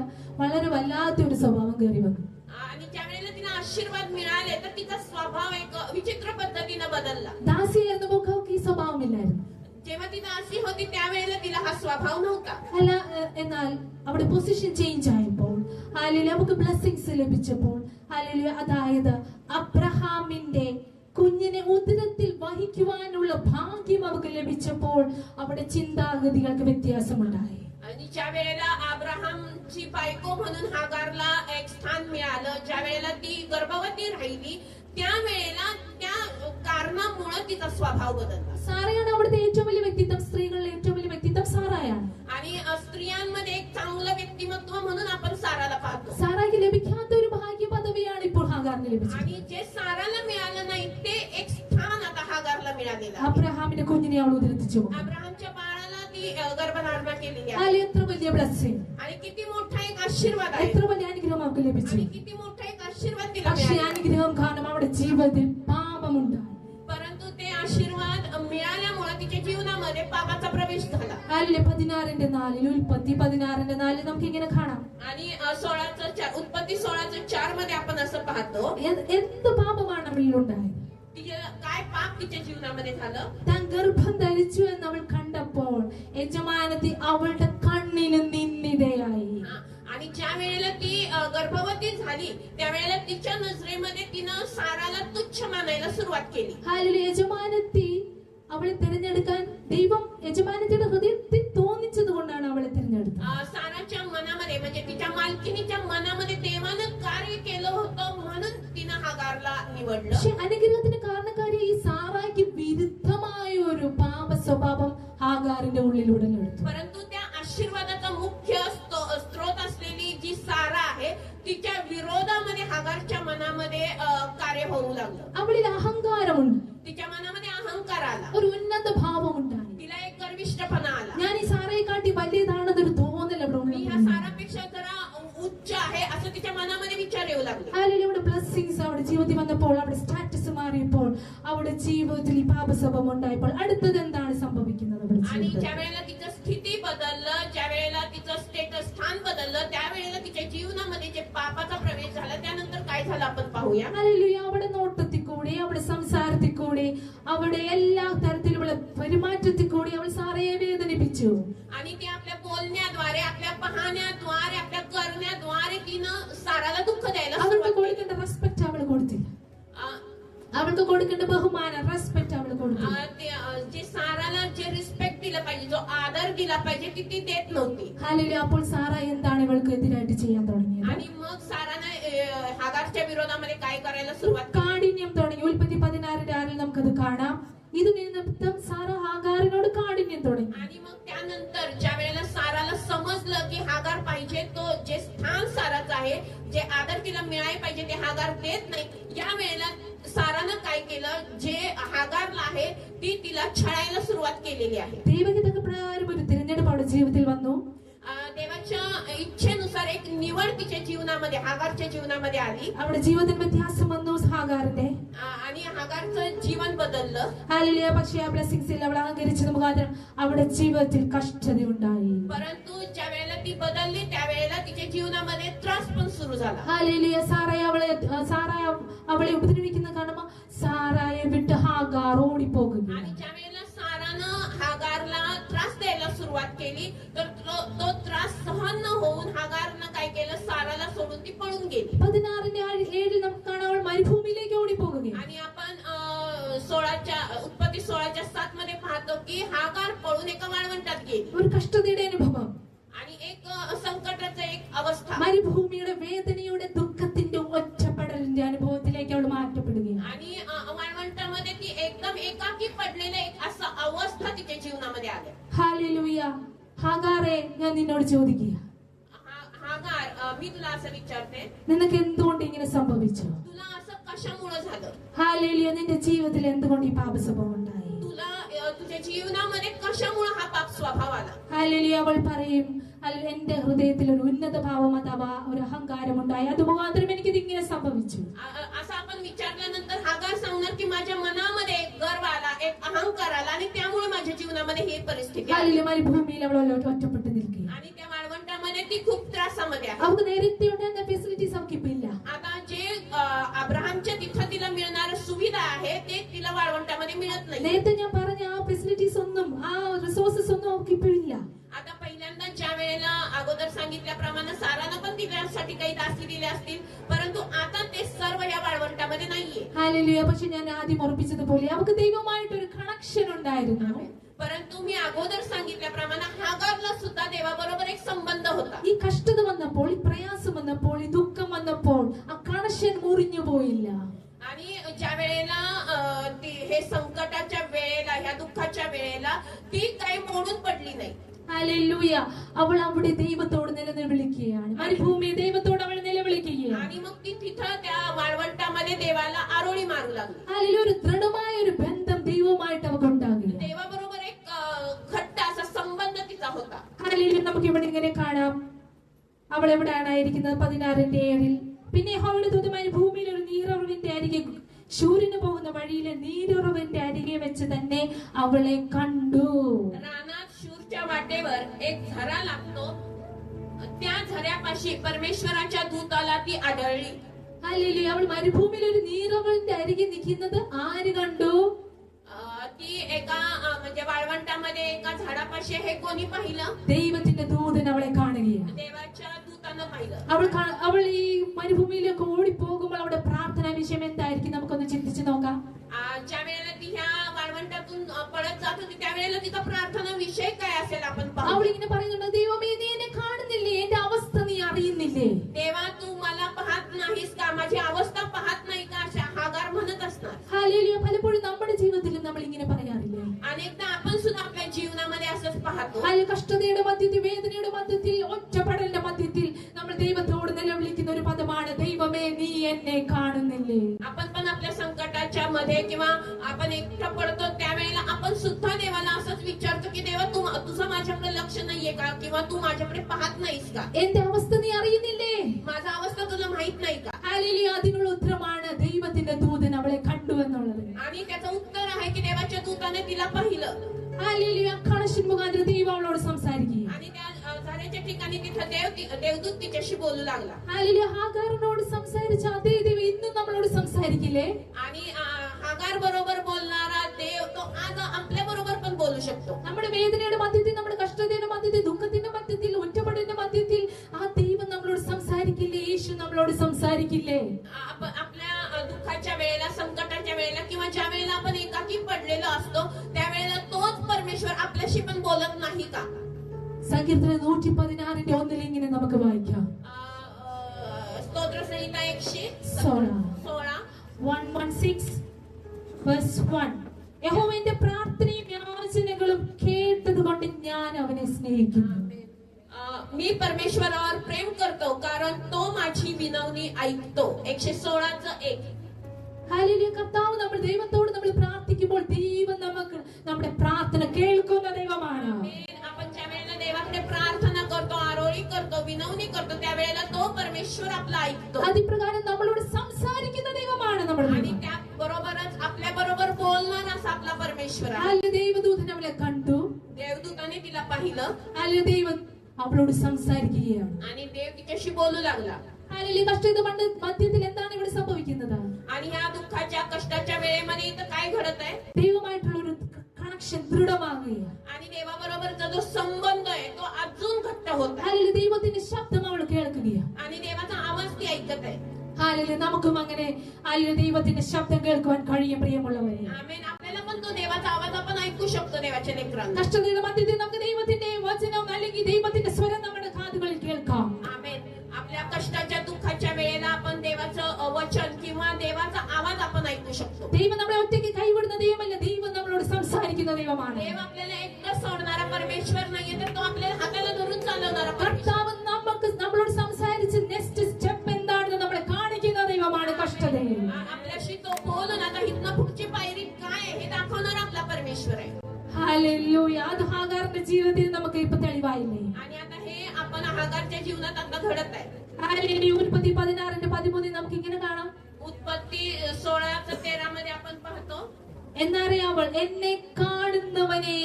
വളരെ വല്ലാത്തൊരു സ്വഭാവം കയറി വന്നു. आणि ज्या वेळेला तिला आशीर्वाद मिळाले तर तिचा स्वभाव एक विचित्र पद्धतीनं बदलला. ദാസിയായിരുന്നപ്പോൾ അവൾക്ക് ഈ സ്വഭാവമില്ലായിരുന്നു. जेव्हा ती दासी होती त्यावेळेला तिला हा स्वभाव नव्हता. അല്ല എന്നാൽ അവിടെ പൊസിഷൻ ചേഞ്ച് ആയപ്പോൾ ഹല്ലേലൂയ നമുക്ക് ബ്ലെസ്സിങ്സ് ലഭിച്ചപ്പോൾ ഹല്ലേലൂയ അതായത് അബ്രഹാമിന്റെ കുഞ്ഞിനെ ഉദരത്തിൽ വഹിക്കുവാനുള്ള ഭാഗ്യം അവർക്ക് ലഭിച്ചപ്പോൾ അവിടെ ചിന്താഗതികൾക്ക് വ്യത്യാസമുണ്ടായി. आणि ज्या वेळेला अब्राहमची बायको म्हणून हागारला एक स्थान मिळालं, ज्या वेळेला ती गर्भवती राहिली त्यावेळेला त्या कारणामुळे तिचा स्वभाव बदलला. സാറയാണ് അവിടുത്തെ ഏറ്റവും വലിയ വ്യക്തിത്വം. സ്ത്രീകളുടെ ഏറ്റവും വലിയ വ്യക്തിത്വം സാറായാണ്. आणि स्त्रियांमध्ये एक चांगलं व्यक्तिमत्व म्हणून आपण साराला पाहतो. സാറായ്ക്ക് ലഭിക്കാത്ത ഒരു ഭാഗ്യ പദവിയാണ് ഇപ്പോൾ ഹാഗാറിന് ലഭിച്ചത്. आणि जे साराला मिळालं नाही ते एक स्थान आता हागारला मिळालेलं आहे. അബ്രഹാമിന്റെ കുഞ്ഞിനെ അവൾ ഉദരത്തിച്ചു. अब्राहमच्या बाळाला ती गर्भधारणा केलेली आहे. അതിൽ എത്ര വലിയ ബ്ലെസ്സിംഗ്, आणि किती मोठा एक आशीर्वाद आहे. എത്ര വലിയ അനുഗ്രഹം അവൾക്ക് ലഭിച്ചു. आणि किती मोठा एक आशीर्वाद तिला പക്ഷേ मिळाला. അനുഗ്രഹം കാരണം അവളുടെ ജീവിതത്തിൽ പാപമുണ്ടായി. परंतु ते आशीर्वाद मिळाल्यामुळे तिच्या जीवनामध्ये पापाचा प्रवेश झाला. അതിലെ 16:4 ഉൽപ്പത്തി 16:4 നമുക്ക് ഇങ്ങനെ കാണാം. आणि 16 उत्पत्ती 16:4 मध्ये आपण असं पाहतो, എന്ത് പാപമാണ് അവളിൽ ഉണ്ടായത്. तिच्या काय पाप तिच्या जीवनामध्ये झालं. താൻ ഗർഭം ധരിച്ചു എന്ന് അവൾ കണ്ടപ്പോൾ യജമാനത്തി അവളുടെ കണ്ണിന് നിന്ദിതയായി. आणि ज्या वेळेला ती गर्भवती झाली त्यावेळेला तिच्या नजरेमध्ये तिनं साराला तुच्छ मानायला सुरुवात केली. ഹല്ലേലൂയ. യജമാനത്തി അവളെ തിരഞ്ഞെടുക്കാൻ ദൈവം യജമാനത്തിയുടെ ഹൃദയത്തിൽ തോന്നിച്ചത് കൊണ്ടാണ് അവളെ തിരഞ്ഞെടുത്തത്. साराच्या मनामध्ये म्हणजे तिच्या मालकिनीच्या मनामध्ये देवानं कार्य केलं होतं म्हणून तिनं हागारला निवडलं. പക്ഷെ അനുഗ്രഹത്തിന് കാരണക്കാരി ഈ സാറായ്ക്ക് വിരുദ്ധമായ ഒരു പാപ സ്വഭാവം ഹാഗാറിന്റെ ഉള്ളിൽ ഉടലെടുത്തു. परंतु त्या आशीर्वादाचा मुख्य स्त्रोत असलेली जी सारा आहे तिच्या विरोधामध्ये हागारच्या मनामध्ये कार्य होऊ लागलं. അവളിൽ അഹങ്കാരമുണ്ട്, तिच्या मनामध्ये अहंकार आला, ഒരു ഉന്നത ഭാവമുണ്ടായി. तिला एक गर्विष्ठपणा आला. ഞാൻ ഈ സാറയെ കാട്ടി വലിയതാണെന്നൊരു തോന്നൽ അവിടെ मी ह्या ഉണ്ട്. सारापेक्षा जरा उच्च आहे असं तिच्या मनामध्ये विचार येऊ लागले. ഹല്ലേലൂയ. അവിടെ ബ്ലെസ്സിങ്സ് അവിടെ ജീവിതത്തിൽ വന്നപ്പോൾ അവിടെ സ്റ്റാറ്റസ് മാറിയപ്പോൾ അവിടെ അവളുടെ ജീവിതത്തിൽ ഈ പാപസ്വഭാവം ഉണ്ടായപ്പോൾ അടുത്തത് എന്താണ് സംഭവിക്കുന്നത് അവളുടെ आणि ജീവിതത്തിൽ? ज्या वेळेला तिचं स्थिती बदललं, ज्या वेळेला तिचं स्टेटस स्थान बदललं, त्यावेळेला तिच्या जीवनामध्ये जे पापाचा प्रवेश झाला त्यानंतर काय झालं आपण पाहूया. ഹല്ലേലൂയ. അവിടെ നോട്ടത്തിൽ കൂടെ, അവിടെ സംസാരത്തിൽ കൂടെ, അവിടെ എല്ലാ തരത്തിലുള്ള പെരുമാറ്റത്തിൽ കൂടി അവൾ സാറയെ വേദനിപ്പിച്ചു. आणि ती आपल्या बोलण्याद्वारे, आपल्या पाहण्याद्वारे, आपल्या करण्याद्वारे तिनं साराला दुःख द्यायला അവൾക്ക് सुरुवात केली. കൊടുക്കേണ്ട റെസ്പെക്ട് അവൾ കൊടുത്തില്ല. आ, അവൾക്ക് കൊടുക്കേണ്ട ബഹുമാനം, റെസ്പെക്ട് അവൾ കൊടുത്തില്ല. जे साराला जे रिस्पेक्ट दिला पाहिजे, जो आदर दिला पाहिजे, ती देत नव्हती. ഹല്ലേലൂയ. അപ്പോൾ സാറ എന്താണ് ഇവൾക്ക് എതിരായിട്ട് ചെയ്യാൻ തുടങ്ങിയത്? आणि मग सारानं हागारच्या विरोधामध्ये काय करायला सुरुवात केली. കാഠിന്യം തുടങ്ങി. ഉൽപ്പത്തി 16:6 നമുക്കത് കാണാം. ഇത് നിമിത്തം സാറ ഹാഗാറിനോട് കാഠിന്യം തുടങ്ങി. आणि मग त्यानंतर ज्या वेळेला साराला समजलं की हागार पाहिजे, तो जे स्थान साराचं आहे, जे आदर तिला मिळायला पाहिजे ते हागार देत नाही, या वेळेला सारानं काय केलं, जे हागारला आहे ती तिला छळायला सुरुवात केलेली आहे. ദൈവഹിതക പ്രകാരം ഒരു തിരഞ്ഞെടുപ്പ് അവളുടെ ജീവിതത്തിൽ വന്നു. देवाच्या इच्छेनुसार एक निवड तिच्या जीवनामध्ये, हागारच्या जीवनामध्ये आली. അവളുടെ ജീവിതത്തിൽ വ്യത്യാസം വന്നു ഹാഗാറിന്റെ. आणि हागारचं जीवन बदललं. ഹല്ലേലൂയ. പക്ഷേ ആ ബ്ലെസ്സിങ്സിൽ അവൾ അഹങ്കരിച്ചത് മുഖാന്തരം അവളുടെ ജീവിതത്തിൽ കഷ്ടത ഉണ്ടായി. परंतु ज्या वेळेला ती बदलली त्यावेळेला तिच्या जीवनामध्ये त्रास पण सुरू झाला. ഹല്ലേലൂയ. സാറയെ അവളെ ഉപദ്രവിക്കുന്ന കാണുമ്പോ സാറായെ വിട്ട് ഹാഗാർ ഓടിപ്പോകുകയാണ്. आणि ज्या वेळेला सारानं हागारला त्रास द्यायला सुरुवात केली, तर तो त्रास सहन न होऊन हागारनं काय केलं, साराला सोडून ती पळून गेली. 16:7 നമുക്ക് കാണാം അവൾ മരുഭൂമിയിലേക്ക് ഓടിപ്പോകുകയാണ്. आणि आपण उत्पत्ती 16:7 मध्ये पाहतो की हागार पळून एका वाळवंटात गेली. ഒരു കഷ്ടതയുടെ അനുഭവം, आणि एक संकटाचं एक अवस्था. മരുഭൂമിയുടെ വേദനയുടെ ദുഃഖത്തിന്റെ ഒറ്റപ്പെടലിന്റെ അനുഭവത്തിലേക്ക് അവൾ മാറ്റപ്പെടുകയാണ്. आणि वाळवंटामध्ये ती एकदम एकाकी पडलेलं एक असं अवस्था तिच्या जीवनामध्ये आल्या. ഹല്ലേലൂയ. ഹാഗാറെ, ഞാൻ നിന്നോട് ചോദിക്കുക, हागार, मी तुला असं विचारते, നിനക്ക് എന്തുകൊണ്ട് ഇങ്ങനെ സംഭവിച്ചു? तुला असं कशामुळे झालं? ഹല്ലേലൂയ. നിന്റെ ജീവിതത്തിൽ എന്തുകൊണ്ട് ഈ പാപസ്വഭാവം ഉണ്ടായി? तुला तुझ्या जीवनामध्ये कशामुळे हा पाप स्वभाव आला? ഹല്ലേലൂയ. അവൾ പറയും, എന്റെ ഹൃദയത്തിൽ ഒരു ഉന്നത ഭാവം അഥവാ ഒരു അഹങ്കാരം ഉണ്ടായി, അത് മുഖാന്തരം എനിക്കിത് ഇങ്ങനെ സംഭവിച്ചു. असं आपण विचारल्यानंतर हागार सांगणार की माझ्या मनामध्ये एक गर्व आला, एक अहंकार आला, आणि त्यामुळे माझ्या जीवनामध्ये ही परिस्थिती आली. ഹല്ലേലൂയ. മരുഭൂമിയിൽ അവൾ ഒറ്റപ്പെട്ട് നിൽക്കുക. आणि त्या वाळवंटामध्ये ती खूप त्रासामध्ये आहे. അവർക്ക് നേരത്തെ ഉണ്ടായിരുന്ന ഫെസിലിറ്റീസ് അവർക്ക് ഇപ്പൊ ഇല്ല. आता जे अब्राहमच्या तिथं तिला मिळणाऱ्या सुविधा आहे ते तिला वाळवंटामध्ये मिळत नाही. നേരത്തെ ഞാൻ പറഞ്ഞ ആ ഫെസിലിറ്റീസ് ഒന്നും, ആ റിസോഴ്സസ് ഒന്നും അവർക്ക് ഇപ്പൊ ഇല്ല. आता पहिल्यांदा ज्या वेळेला अगोदर सांगितल्याप्रमाणे सारानं पण तिच्यासाठी काही दासी दिल्या असतील, परंतु आता ते सर्व या वाळवंटामध्ये नाहीये. ഹല്ലേലൂയ. പക്ഷെ ഞാൻ ആദ്യം ഉറപ്പിച്ചതുപോലെ അവർക്ക് ദൈവമായിട്ടൊരു കണക്ഷൻ ഉണ്ടായിരുന്നു. परंतु मी अगोदर सांगितल्याप्रमाणे हागारला सुद्धा देवाबरोबर एक संबंध होता. ഈ കഷ്ടത വന്നപ്പോൾ, ഈ പ്രയാസം വന്നപ്പോൾ, ഈ ദുഃഖം വന്നപ്പോൾ ആ കണക്ഷൻ മുറിഞ്ഞു പോയില്ല. आणि ज्या वेळेला हे संकटाच्या वेळेला, ह्या दुःखाच्या वेळेला ती काही मोडून पडली नाही. ഹല്ലേലൂയ. അവൾ അവിടെ ദൈവത്തോട് നിലവിളിക്കുകയാണ്. മരുഭൂമി ദൈവത്തോട് അവൾ നിലവിളിക്കുകയാണ്. आणि मग ती तिथं त्या वाळवंटामध्ये देवाला आरोळी मारू लागली. ഹല്ലേലൂയ. ഒരു ദൃഢമായ ഒരു ബന്ധം ദൈവവുമായിട്ട് അവർക്ക് ഉണ്ടാകുകയാണ്. देवाबरोबर एक घट्ट असा संबंध तिचा होता. ഹല്ലേലൂയ. നമുക്ക് ഇവിടെ ഇങ്ങനെ കാണാം, അവൾ എവിടെയാണ് ആയിരിക്കുന്നത്? 16:7. പിന്നെ യഹോവയുടെ ദൂതൻ മരുഭൂമിയിൽ ഒരു നീരുറവിന്റെ അരികെ, ശൂര്യന് പോകുന്ന വഴിയിലെ നീരുറവിന്റെ അരികെ വെച്ച് തന്നെ അവളെ കണ്ടു. रानात शूरच्या वाटेवर एक झरा लागतो, त्या झऱ्यापाशी परमेश्वराच्या दूताला ती आढळली. ഹല്ലേലൂയ. അവൾ മരുഭൂമിയിൽ ഒരു നീരുറവിന്റെ അരികെ നിൽക്കുന്നത് ആര് കണ്ടു? ती एका म्हणजे वाळवंटामध्ये एका झाडापाशी हे कोणी पाहिलं? ദൈവത്തിന്റെ ദൂതൻ അവളെ കാണുകയാണ്. देवाच्या दूतानं पाहिलं. അവൾ ഈ മരുഭൂമിയിലേക്ക് ഓടിപ്പോകുമ്പോൾ അവളുടെ പ്രാർത്ഥനാ വിഷയം എന്തായിരിക്കും? നമുക്കൊന്ന് ചിന്തിച്ചു നോക്കാം. ज्या वेळेला ती ह्या वाळवंटातून पळत जात होती त्यावेळेला तिचा प्रार्थना विषय काय असेल आपण അവൾ पाहू. ഇങ്ങനെ പറയുന്നുണ്ട്, ദൈവമേ, നീ എന്നെ കാണുന്നില്ലേ? എന്റെ അവസ്ഥ നീ അറിയുന്നില്ലേ? देवा, तू मला पाहत नाहीस का? माझी अवस्था पाहत नाही का? अशा हागार म्हणत असणार. ഹല്ലേലൂയ. പലപ്പോഴും നമ്മുടെ ജീവിതത്തിലും നമ്മൾ ഇങ്ങനെ പറയാറില്ലേ? अनेकदा आपण सुद्धा आपल्या जीवनामध्ये असंच पाहतो. ആ കഷ്ടതയുടെ മധ്യത്തിൽ, വേദനയുടെ മധ്യത്തിൽ, ഒറ്റപ്പെടലിന്റെ മധ്യത്തിൽ നമ്മൾ ദൈവത്തോട് നിലവിളിക്കുന്ന ഒരു പദമാണ്, ദൈവമേ, നീ എന്നെ കാണുന്നില്ലേ? आपण पण आपल्या संकटाच्या मध्ये किंवा आपण एकटं पडतो त्यावेळेला आपण सुद्धा देवाला असंच विचारतो की देवा, तुझं माझ्याकडे लक्ष नाहीये का? किंवा तू माझ्याकडे पाहत नाहीस का? എന്റെ അവസ്ഥ നീ അറിയുന്നില്ലേ? माझा अवस्था तुला माहित नाही का? ഹല്ലേലൂയ. അതിനുള്ള ഉത്തരമാണ് ദൈവത്തിന്റെ ദൂതൻ അവളെ കണ്ടു എന്നുള്ളത്. ഉള്ളത്. आणि त्याचं उत्तर आहे की देवाच्या दूताने तिला पाहिलं ഹല്ലേലൂയ. കണക്ഷൻ മുഖാന്തരം ദൈവം അവളോട് സംസാരിക്കുക. आणि त्या झाडाच्या ठिकाणी तिथं देवदूत तिच्याशी बोलू लागला. ഹല്ലേലൂയ. ഹാഗാറിനോട് സംസാരിച്ച അതേ ദൈവം ഇന്നും നമ്മളോട് സംസാരിക്കില്ലേ? आणि हागार बरोबर बोलणारा देव तो आज आपल्या बरोबर पण बोलू शकतो. നമ്മുടെ വേദനയുടെ മധ്യത്തിൽ, നമ്മുടെ കഷ്ടതയുടെ മധ്യത്തിൽ, ദുഃഖത്തിന്റെ മധ്യത്തിൽ, ഒറ്റപ്പെടലിന്റെ മധ്യത്തിൽ ആ ദൈവം നമ്മളോട് സംസാരിക്കില്ലേ? യേശു നമ്മളോട് സംസാരിക്കില്ലേ? आपल्या दुःखाच्या वेळेला, संकटाच्या वेळेला किंवा ज्या वेळेला आपण एकाकी पडलेलो असतो त्यावेळेला तोच परमेश्वर आपल्याशी पण बोलत नाही का? സങ്കീർത്തനം 116:1 ഇങ്ങനെ നമുക്ക് വായിക്കാം. स्तोत्र संहिता 16 116 verse 1. യഹോവയുടെ പ്രാർത്ഥനയും യാചനകളും കേട്ടതുകൊണ്ട് ഞാൻ അവനെ സ്നേഹിക്കുന്നു. मी परमेश्वरावर प्रेम करतो कारण तो माझी विनवणी ऐकतो. 116:1. ഹല്ലേലൂയ. കർത്താവ് നമ്മൾ ദൈവത്തോട് നമ്മൾ പ്രാർത്ഥിക്കുമ്പോൾ ദൈവം നമുക്ക് നമ്മുടെ പ്രാർത്ഥന കേൾക്കുന്ന ദൈവമാണ്. आपण ज्या वेळेला देवाकडे प्रार्थना करतो, आरोळी करतो, विनवणी करतो त्यावेळेला तो परमेश्वर आपला ऐकतो. അതിപ്രകാരം നമ്മളോട് സംസാരിക്കുന്ന ദൈവമാണ് നമ്മുടെ आणि ദൈവം. त्या बरोबरच आपल्या बरोबर बोलणार असा आपला परमेश्वर आहे. ഹല്ലേലൂയ. ദൈവദൂതൻ അവളെ കണ്ടു. देवदूताने तिला पाहिलं ഹല്ലേലൂയ. ദൈവം അവളോട് സംസാരിക്കുകയാണ്. आणि देव तिच्याशी बोलू लागला. ഹല്ലേലൂയ. കഷ്ടത മധ്യത്തിൽ എന്താണ് ഇവിടെ സംഭവിക്കുന്നത്? आणि ह्या दुःखाच्या कष्टाच्या वेळेमध्ये इथं काय घडत आहे? ദൈവമായിട്ടുള്ള ഒരു കണക്ഷൻ ദൃഢമാകുകയാണ്. आणि देवाबरोबरचा जो संबंध आहे तो अजून घट्ट होत आहे. ഹല്ലേലൂയ. ദൈവത്തിന്റെ ശബ്ദം അവൾ കേൾക്കുകയാണ്. आणि देवाचा आवाज ती ऐकत आहे. ഹല്ലേലൂയ. നമുക്കും അങ്ങനെ ഹല്ലേലൂയ ദൈവത്തിന്റെ ശബ്ദം കേൾക്കുവാൻ കഴിയും പ്രിയമുള്ളവരെ. आमेन. आपल्याला पण तो देवाचा आवाज आपण ऐकू शकतो देवाच्या लेकरांना. കഷ്ടതയുടെ മധ്യത്തിൽ നമുക്ക് ദൈവത്തിന്റെ വചനം അല്ലെങ്കിൽ ദൈവത്തിന്റെ സ്വരം നമ്മുടെ കാതുകളിൽ കേൾക്കാം. आमेन. आपल्या कष्टाच्या दुःखाच्या वेळेला आपण देवाचं वचन किंवा देवाचा आवाज आपण ऐकू शकतो. ദൈവം നമ്മളെ ഒറ്റയ്ക്ക് കൈവിടുന്ന ദൈവമല്ല. ദൈവം നമ്മളോട് സംസാരിക്കുന്ന ദൈവമാണ്. देव आपल्याला एकटं सोडणारा परमेश्वर नाहीये तर तो आपल्याला हाताला धरून चालवणारा परमेश्वर. കർത്താവ് നമ്മളോട് സംസാരിച്ച് നെക്സ്റ്റ് സ്റ്റെപ്പ് എന്താണെന്ന് നമ്മളെ കാണിക്കുന്ന ദൈവമാണ് കഷ്ടതയിൽ. आपल्याशी तो बोलून आता इथनं पुढची पायरी काय आहे हे दाखवणारा आपला परमेश्वर आहे. ഹല്ലേലൂയ. അത് ഹാഗാറിന്റെ ജീവിതത്തിൽ നമുക്ക് ഇപ്പൊ തെളിവായില്ലേ? आणि आता हे आपण हागारच्या जीवनात आता घडत आहे. ഹല്ലേലൂയ. ഉൽപ്പത്തി 16:13 നമുക്ക് ഇങ്ങനെ കാണാം. उत्पत्ती 16:13 मध्ये आपण पाहतो. എന്നറിയാവൾ എന്നെ കാണുന്നവനെ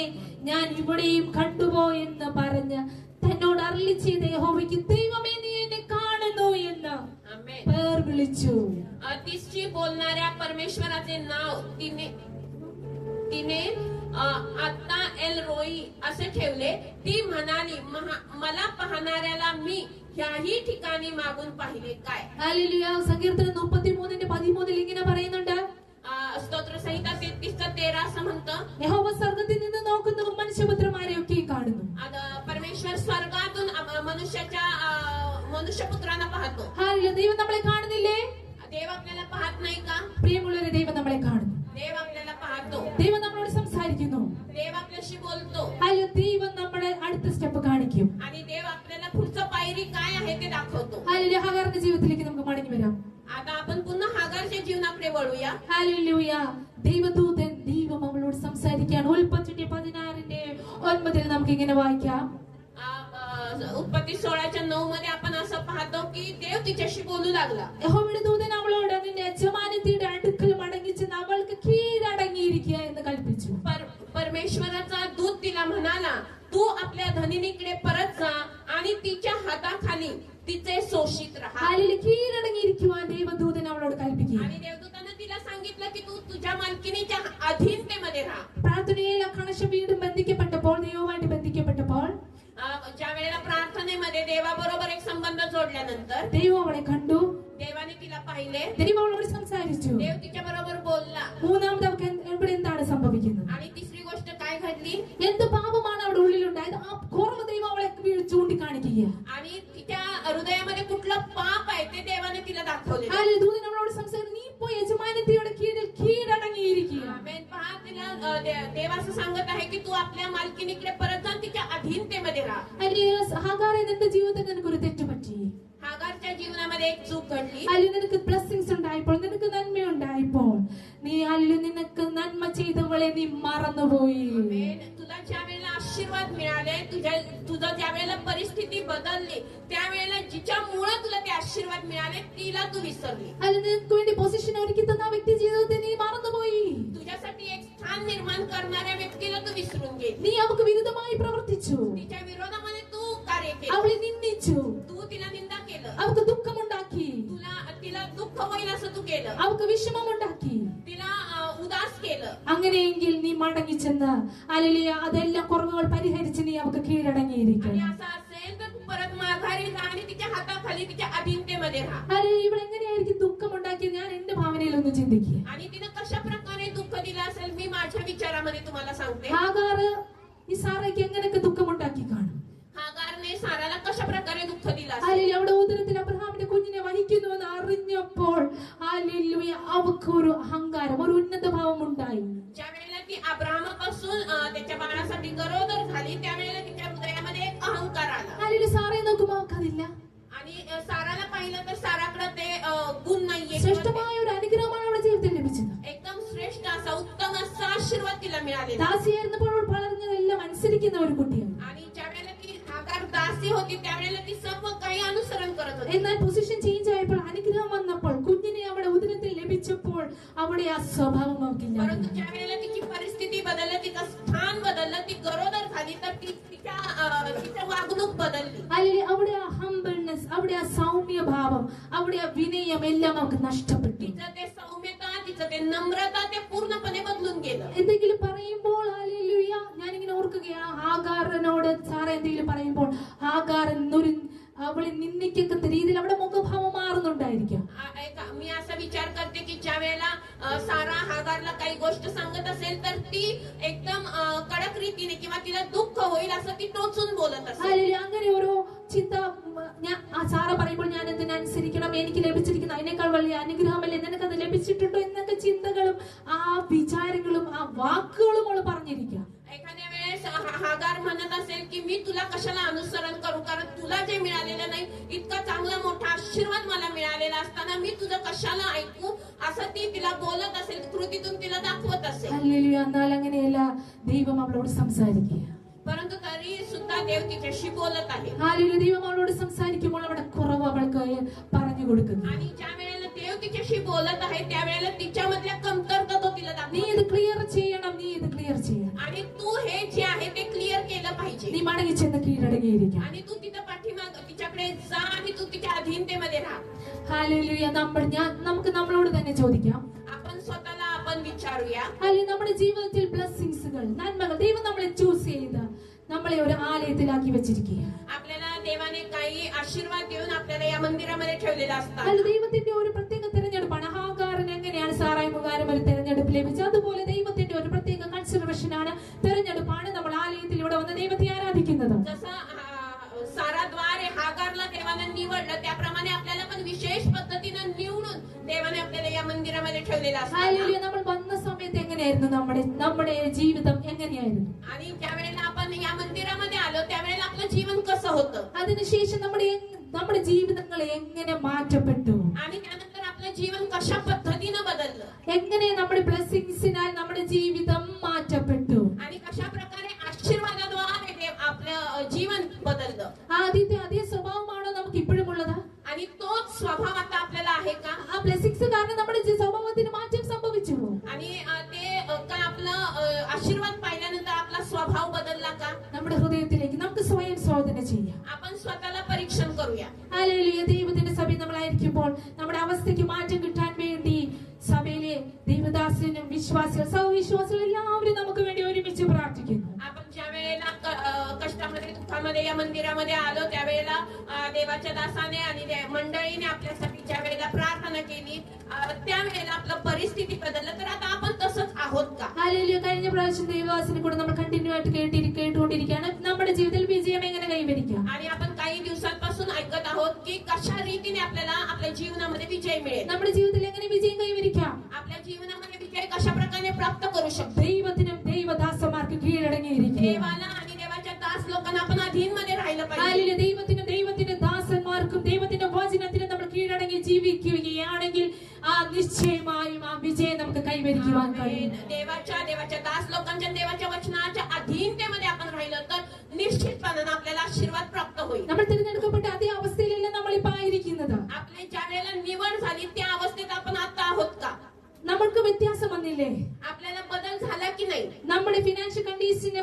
ഞാൻ ഇവിടെയും കണ്ടുപോയെന്ന് പറഞ്ഞ് തന്നോട് അരുളി ചെയ്ത യഹോവയ്ക്ക് ദൈവമേ നീ എന്നെ കാണുന്നു എന്ന് आमेन. പേർ വിളിച്ചു. तिसची बोलणाऱ्या परमेश्वराचे नाव तिने आता एल रोई असे ठेवले. ती म्हणाली मला पाहणाऱ्याला मी ह्याही ठिकाणी मागून पाहिले काय. ഹല്ലേലൂയ. സങ്കീർത്തനം 33:13 ഇങ്ങനെ പറയുന്നുണ്ട്. स्तोत्र संहिता 33:13 असं म्हणतं. യഹോവ സ്വർഗ്ഗത്തിൽ നിന്ന് നോക്കുന്നു, മനുഷ്യപുത്രന്മാരെയൊക്കെ കാണുന്നു. परमेश्वर स्वर्गातून मनुष्यपुत्रांना पाहतो. ഹല്ലേലൂയ. ദൈവം നമ്മളെ കാണുന്നില്ലേ? देव आपल्याला पाहत नाही का? പ്രിയമുള്ളവരെ, ദൈവം നമ്മളെ കാണുന്നു. देव आपल्याला पाहतो. ദൈവം നമ്മളോട് സംസാരിക്കുന്നു. देव आपल्याशी बोलतो. ഹല്ലേലൂയ. ദൈവം നമ്മുടെ അടുത്ത സ്റ്റെപ്പ് കാണിക്കും. आणि देव आपल्याला पुढचं पायरी काय आहे ते दाखवतो. ഹല്ലേലൂയ. ഹാഗാറിന്റെ ജീവിതത്തിലേക്ക് നമുക്ക് മടങ്ങി വരാം. आता आपण पुन्हा हागारच्या जीवनाकडे वळूया. ഹല്ലേലൂയ. ദൈവം അവളോട് സംസാരിക്കുകയാണ്. ഉൽപ്പത്തി 16:9 നമുക്ക് ഇങ്ങനെ വായിക്കാം. उत्पत्ती 16:9 मध्ये आपण असं पाहतो की देव तिच्याशी बोलू लागला. യഹോവയുടെ ദൂതൻ അവളോട് നിന്റെ യജമാനത്തിയുടെ അടുക്കൽ മടങ്ങിച്ചെന്ന് അവൾക്ക് കീഴടങ്ങിയിരിക്കുക എന്ന് കൽപ്പിച്ചു. परमेश्वराचा दूत तिला म्हणाला तू आपल्या धनिनीकडे परत जा आणि तिच्या हाताखाली तिचे शोषित राहा. ഹല്ലേലൂയ. കീഴടങ്ങിയിരിക്കുവാൻ ദൈവദൂതൻ അവളോട് കൽപ്പിക്കുക. आणि देवदूतानं तिला सांगितलं की तू तुझ्या मालकिनीच्या अधीनतेमध्ये राहा. പ്രാർത്ഥനയിൽ കണക്ഷൻ വീണ്ടും ബന്ധിക്കപ്പെട്ടപ്പോൾ, ദൈവവുമായിട്ട് ബന്ധിക്കപ്പെട്ടപ്പോൾ, ज्या वेळेला प्रार्थनेमध्ये देवाबरोबर एक संबंध जोडल्यानंतर ദൈവം അവളെ കണ്ടു. देवाने तिला पाहिले. ദൈവം അവളോട് സംസാരിച്ചു. देव तिच्या बरोबर बोलला. മൂന്നാമത് അവൾക്ക് ഇവിടെ എന്താണ് സംഭവിക്കുന്നത്? आणि तिसरी गोष्ट काय घडली? എന്ത് പാപമാണ് അവിടെ ഉള്ളിലുണ്ടായത്? ആ കുറവ് ദൈവം അവളെ ചൂണ്ടിക്കാണിക്കുക. आणि तिच्या हृदयामध्ये कुठलं पाप आहे ते देवाने तिला दाखवले. ഹല്ലേലൂയ. ദൂതൻ അവളോട് സംസാരിച്ചു, നീ ഇപ്പോൾ യജമാനത്തിയുടെ കീഴിൽ കീഴടങ്ങിയിരിക്കുക. आमेन. पहा, तिला देव असं सांगत आहे की तू आपल्या मालकिनीकडे परत जा, तिच्या अधीनतेमध्ये राहा. ഹല്ലേലൂയ. ഹാഗാറെ, നിന്റെ ജീവിതത്തിൽ നിനക്കൊരു തെറ്റ് പറ്റി. हागारच्या जीवनामध्ये एक चूक घडली. അല്ലെങ്കിൽ നിനക്ക് ബ്ലെസ്സിങ്സ് ഉണ്ടായപ്പോൾ, നിനക്ക് നന്മ ഉണ്ടായപ്പോൾ, നീ ഹല്ലേലൂയ, നിനക്ക് നന്മ ചെയ്തവളെ നീ മറന്നുപോയി. तुला ज्या वेळेला आशीर्वाद मिळाले, तुझं ज्या वेळेला परिस्थिती बदलली, त्यावेळेला जिच्यामुळे तुला ते आशीर्वाद मिळाले तिला तू विसरली. അല്ല, നിനക്ക് വേണ്ടി പൊസിഷൻ ഒരുക്കി തന്ന ആ വ്യക്തി ജീവിതത്തെ നീ മറന്നുപോയി. तुझ्यासाठी एक स्थान निर्माण करणाऱ्या व्यक्तीला तू विसरून गेली. നീ അവൾക്ക് വിരുദ്ധമായി പ്രവർത്തിച്ചു. तिच्या विरोधामध्ये तू कार्य केलं. അവളെ നിന്ദിച്ചു. तू तिला निंदा केलं. അവൾക്ക് ദുഃഖമുണ്ടാക്കി. तिला दुःख होईल असं तू केलं. അവൾക്ക് വിഷമമുണ്ടാക്കി. तिला उदास केलं. അങ്ങനെയെങ്കിൽ നീ മടങ്ങി ചെന്ന് ഹല്ലേലൂയ, അതെല്ലാം കുറവുകൾ പരിഹരിച്ച് നീ അവൾക്ക് കീഴടങ്ങിയിരിക്കും. आणि असं असेल तर तू परत माघारी जा आणि तिच्या हाताखाली तिच्या अधीनतेमध्ये राहा. ഹല്ലേലൂയ, ഇവിടെ എങ്ങനെയായിരിക്കും ദുഃഖമുണ്ടാക്കിയത്? ഞാൻ എന്റെ ഭാവനയിൽ ഒന്ന് ചിന്തിക്കുക. आणि तिनं कशा प्रकारे दुःख दिलं असेल मी माझ्या विचारामध्ये तुम्हाला सांगते. ഹാഗാർ ഈ സാറയ്ക്ക് എങ്ങനെയൊക്കെ ദുഃഖമുണ്ടാക്കി കാണും? हागारने साराला कशा प्रकारे दुःख दिलं असेल. ഹല്ലേലൂയ, അവിടെ ഉദരത്തിൽ അബ്രഹാമിന്റെ കുഞ്ഞിനെ വഹിക്കുന്നു എന്ന് അറിഞ്ഞപ്പോൾ ഹല്ലേലൂയ, അവൾക്ക് ഒരു അഹങ്കാരം, ഒരു ഉന്നത ഭാവം ഉണ്ടായി. ज्या वेळेला ती अब्राहमापासून त्याच्या बाळासाठी गरोदर झाली त्यावेळेला तिच्या हृदयामध्ये एक अहंकार आला. ഹല്ലേലൂയ, സാറയെ നോക്കുമ്പോൾ അവൾക്കതില്ല. आणि साराला पाहिलं तर साराकडे ते गुण नाहीये. ശ്രേഷ്ഠമായ ഒരു അനുഗ്രഹമാണ് അവളുടെ ജീവിതത്തിൽ ലഭിച്ചത്. एकदम श्रेष्ठ असा उत्तम असा आशीर्वाद तिला मिळालेला. ദാസിയായിരുന്നപ്പോൾ അവൾ വളർന്നതെല്ലാം അനുസരിക്കുന്ന ഒരു കുട്ടിയാണ്. आणि ज्या वेळेला ती हागार दासी होती त्यावेळेला ती सर्व काही अनुसरण करत होती. എന്നാൽ പൊസിഷൻ ചേഞ്ച് ആയപ്പോൾ, അനുഗ്രഹം വന്നപ്പോൾ, കുഞ്ഞിനെ അവിടെ ഉദരത്തിൽ ലഭിച്ചപ്പോൾ അവിടെ ആ സ്വഭാവം അവൾക്കില്ല. परंतु ज्या वेळेला तिची परिस्थिती बदलली, तिचं स्थान बदललं, ती गरोदर झाली तर तिचं वागणूक बदलली. അല്ലെങ്കിൽ അവിടെ ആ ഹംബിൾനെസ്, അവിടെ ആ സൗമ്യഭാവം, അവിടെ ആ വിനയം എല്ലാം അവൾക്ക് നഷ്ടപ്പെട്ടു. तिचं ते सौम्यता, तिचं ते नम्रता ते पूर्णपणे बदलून गेलं. എന്തെങ്കിലും പറയുമ്പോൾ ഹല്ലേലൂയ, ഞാനിങ്ങനെ ഓർക്കുകയാണ്, ഹാഗാറിനോട് സാറ എന്തെങ്കിലും പറയുമ്പോൾ ഹാഗാർ അവളെ നിന്ദിക്കത്തക്ക രീതിയിൽ അവിടെ മുഖഭാവം മാറുന്നുണ്ടായിരിക്കാം. मी असा विचार करते की ज्या वेळेला सारा हागारला काही गोष्ट सांगत असेल तर ती एकदम कडक रीतीने किंवा तिला दुःख होईल असं ती टोचून बोलत असेल. ഹല്ലേലൂയ, അങ്ങനെ ഓരോ ചിന്ത സാറ പറയുമ്പോൾ ഞാൻ എന്തിനനുസരിക്കണം, എനിക്ക് ലഭിച്ചിരിക്കുന്ന അതിനേക്കാൾ വലിയ അനുഗ്രഹമല്ലേ, നിനക്കത് ലഭിച്ചിട്ടുണ്ടോ എന്നൊക്കെ ചിന്തകളും ആ വിചാരങ്ങളും ആ വാക്കുകളും അവൾ പറഞ്ഞിരിക്കാം. एखाद्या वेळेस हागार म्हणत असेल की मी तुला कशाला अनुसरण करू, कारण तुला जे मिळालेलं नाही इतका चांगला मोठा आशीर्वाद मला मिळालेला असताना मी तुझं कशाला ऐकू, असं ती तिला बोलत असेल, कृतीतून तिला दाखवत असेल. ഹല്ലേലൂയ, എന്നാൽ അങ്ങനെയല്ല, ദൈവം അവളോട് സംസാരിക്കുക. परंतु तरी सुद्धा देव तिच्याशी बोलत आहे. ഹല്ലേലൂയ, ദൈവം അവളോട് സംസാരിക്കുമ്പോൾ അവിടെ കുറവ് അവൾക്ക് പറഞ്ഞു കൊടുക്കുന്നു. आणि ज्या वेळेला देव तिच्याशी बोलत आहे त्यावेळेला तिच्यामधल्या कमतरता तो तिला നീ दाखवतो. ഇത് ക്ലിയർ ചെയ്യണം, നീ ഇത് ക്ലിയർ ചെയ്യണം. आणि तू हे जे आहे ते क्लिअर केलं पाहिजे. നീ മടങ്ങി ചെന്ന് കീഴടങ്ങിയിരിക്കാം. आणि तू तिथं पाठीमाग तिच्याकडे जा आणि तू तिच्या अधीनतेमध्ये राहा. ഹല്ലേലൂയ, നമുക്ക് നമ്മളോട് തന്നെ ചോദിക്കാം. आपण स्वतःला आपण विचारूया, അല്ലെങ്കിൽ നമ്മുടെ ജീവിതത്തിൽ ബ്ലെസ്സിങ്സുകൾ, നന്മകൾ ദൈവം നമ്മളെ ചൂസ് ചെയ്ത് നമ്മളെ ഒരു ആലയത്തിലാക്കി വെച്ചിരിക്കുക. आपल्याला देवाने काही आशीर्वाद देऊन आपल्याला या मंदिरामध्ये ठेवलेला असतात. അല്ല, ദൈവത്തിന്റെ ഒരു പ്രത്യേക തെരഞ്ഞെടുപ്പാണ്. ഹാഗാറിന് എങ്ങനെയാണ് സാറായി മുഖാരം ഒരു തെരഞ്ഞെടുപ്പ് ലഭിച്ചത്, അതുപോലെ ദൈവത്തിന്റെ ഒരു പ്രത്യേക കൺസിഡറേഷനാണ്, തെരഞ്ഞെടുപ്പാണ് നമ്മൾ ആലയത്തിൽ ഇവിടെ വന്ന് ദൈവത്തെ ആരാധിക്കുന്നത്. जसं साराद्वारे हागारला देवाने निवडलं त्याप्रमाणे आपल्याला पण विशेष पद्धतीनं निवडून देवाने आपल्याला या मंदिरामध्ये ठेवलेला असतात. ഹല്ലേലൂയ, നമ്മൾ വന്ന സമയത്ത് എങ്ങനെയായിരുന്നു നമ്മുടെ ജീവിതം എങ്ങനെയായിരുന്നു? आणि ज्या वेळेला आपण या मंदिरामध्ये आलो त्यावेळेला आपलं जीवन कसं होतं അതിനുശേഷം നമ്മുടെ ജീവിതങ്ങൾ എങ്ങനെ മാറ്റപ്പെട്ടു? आणि त्यानंतर आपलं जीवन कशा पद्धतीनं बदललं എങ്ങനെ നമ്മുടെ ബ്ലെസ്സിങ്സിനാൽ നമ്മുടെ ജീവിതം മാറ്റപ്പെട്ടു? आणि कशा प्रकारे आशीर्वादाद्वारे आपलं जीवन बदललं. ആദ്യത്തെ അതേ സ്വഭാവമാണോ നമുക്ക് ഇപ്പോഴും ഉള്ളത്? आणि तोच स्वभाव आता आपल्याला आहे का? ആ ബ്ലെസ്സിങ്സ് കാരണം നമ്മുടെ സ്വഭാവത്തിന് മാറ്റം സംഭവിച്ചു. आणि ते का आपलं आशीर्वाद पाहिल्यानंतर आपला स्वभाव बदलला का? നമ്മുടെ ഹൃദയത്തിലേക്ക് നമുക്ക് സ്വയം ശോധന ചെയ്യാം. आपण स्वतःला परीक्षण करूया. ഹല്ലേലൂയ, ദൈവത്തിന്റെ സഭയിൽ നമ്മളായിരിക്കുമ്പോൾ നമ്മുടെ അവസ്ഥയ്ക്ക് മാറ്റം കിട്ടാൻ വേണ്ടി സഭയിലെ ദൈവദാസനും വിശ്വാസികൾ, സഹവിശ്വാസികൾ എല്ലാവരും നമുക്ക് വേണ്ടി ഒരുമിച്ച് പ്രാർത്ഥിക്കുന്നു. आपण ज्या वेळेला कष्टामध्ये दुःखामध्ये या मंदिरामध्ये आलो त्यावेळेला देवाच्या दासाने आणि मंडळीने आपल्यासाठी ज्या वेळेला प्रार्थना केली त्यावेळेला आपलं परिस्थिती बदललं. तर आता आपण तसंच आहोत का? ഹല്ലേലൂയ, കഴിഞ്ഞ പ്രാവശ്യം ദൈവദാസനെ കൂടെ നമ്മൾ കണ്ടിന്യൂ ആയിട്ട് കേട്ടുകൊണ്ടിരിക്കുകയാണ്, നമ്മുടെ ജീവിതത്തിൽ വിജയം എങ്ങനെ കൈവരിക്കാം. आणि आपण काही दिवसांपासून ऐकत आहोत की कशा रीतीने आपल्याला आपल्या जीवनामध्ये विजय मिळेल. നമ്മുടെ ജീവിതത്തിൽ എങ്ങനെ വിജയം കൈവരിക്കാം? आपल्या जीवनामध्ये विजय कशा प्रकारे प्राप्त करू शकतो? ദൈവത്തിനും ദൈവദാസന്മാർക്ക് കീഴടങ്ങിയിരിക്കുക. देवाला आणि देवाच्या दास लोकांना आपण अधीनमध्ये राहिलं पाहिजे. ഹല്ലേലൂയ, ദൈവത്തിന്റെ ദാസന്മാർക്കും ദൈവത്തിന്റെ വചനത്തിനും നമ്മൾ കീഴടങ്ങി ജീവിക്കുകയാണെങ്കിൽ ആ നിശ്ചയമായും ആ വിജയം നമുക്ക് കൈവരിക്കുവാൻ കഴിയും. देवाच्या दास लोकांच्या देवाच्या वचनाच्या अधीनतेमध्ये आपण राहिलं तर निश्चितपणे आपल्याला आशीर्वाद प्राप्त होईल. നമ്മൾ തിരഞ്ഞെടുക്കപ്പെട്ട അതേ അവസ്ഥയിലല്ല നമ്മളിപ്പോ ആയിരിക്കുന്നത്. आपली ज्या वेळेला निवड झाली त्या अवस्थेत आपण आता आहोत का? നമ്മൾക്ക് വ്യത്യാസം വന്നില്ലേ? आपल्याला बदल झाला की नाही? നമ്മുടെ ഫിനാൻഷ്യൽ കണ്ടീഷന്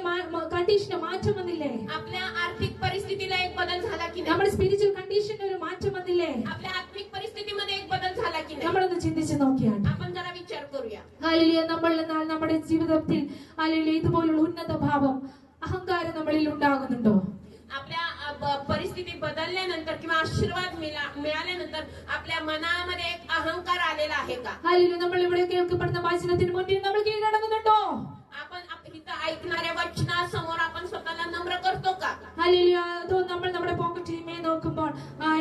മാറ്റം വന്നില്ലേ? आपल्या आर्थिक परिस्थितीला एक बदल झाला की नाही? നമ്മുടെ സ്പിരിച്വൽ കണ്ടീഷന് ഒരു മാറ്റം വന്നില്ലേ? आपल्या आत्मिक परिस्थितीमध्ये एक बदल झाला की नाही? നമ്മളൊന്ന് ചിന്തിച്ചു നോക്കിയാണ്. आपण जरा विचार करूया. ഹല്ലേലൂയ. നമ്മൾ എന്നാൽ നമ്മുടെ ജീവിതത്തിൽ ഹല്ലേലൂയ ഇതുപോലുള്ള ഉന്നത ഭാവം അഹങ്കാരം നമ്മളിൽ ഉണ്ടാകുന്നുണ്ടോ? आपल्या परिस्थिती बदलल्यानंतर किंवा आशीर्वाद मिळाल्यानंतर आपल्या मनामध्ये एक अहंकार आलेला आहे का? ഹല്ലേലൂയ. നമ്മൾ ഇവിടെ കേൾക്കപ്പെടുന്ന വചനത്തിന് മുന്നിൽ നമ്മൾ കീഴടങ്ങുന്നുണ്ടോ? आपण इथं ऐकणाऱ्या वचनासमोर आपण स्वतःला नम्र करतो का? ഹല്ലേലൂയ. അതോ നമ്മൾ നമ്മുടെ പോക്കറ്റിൽ നോക്കുമ്പോൾ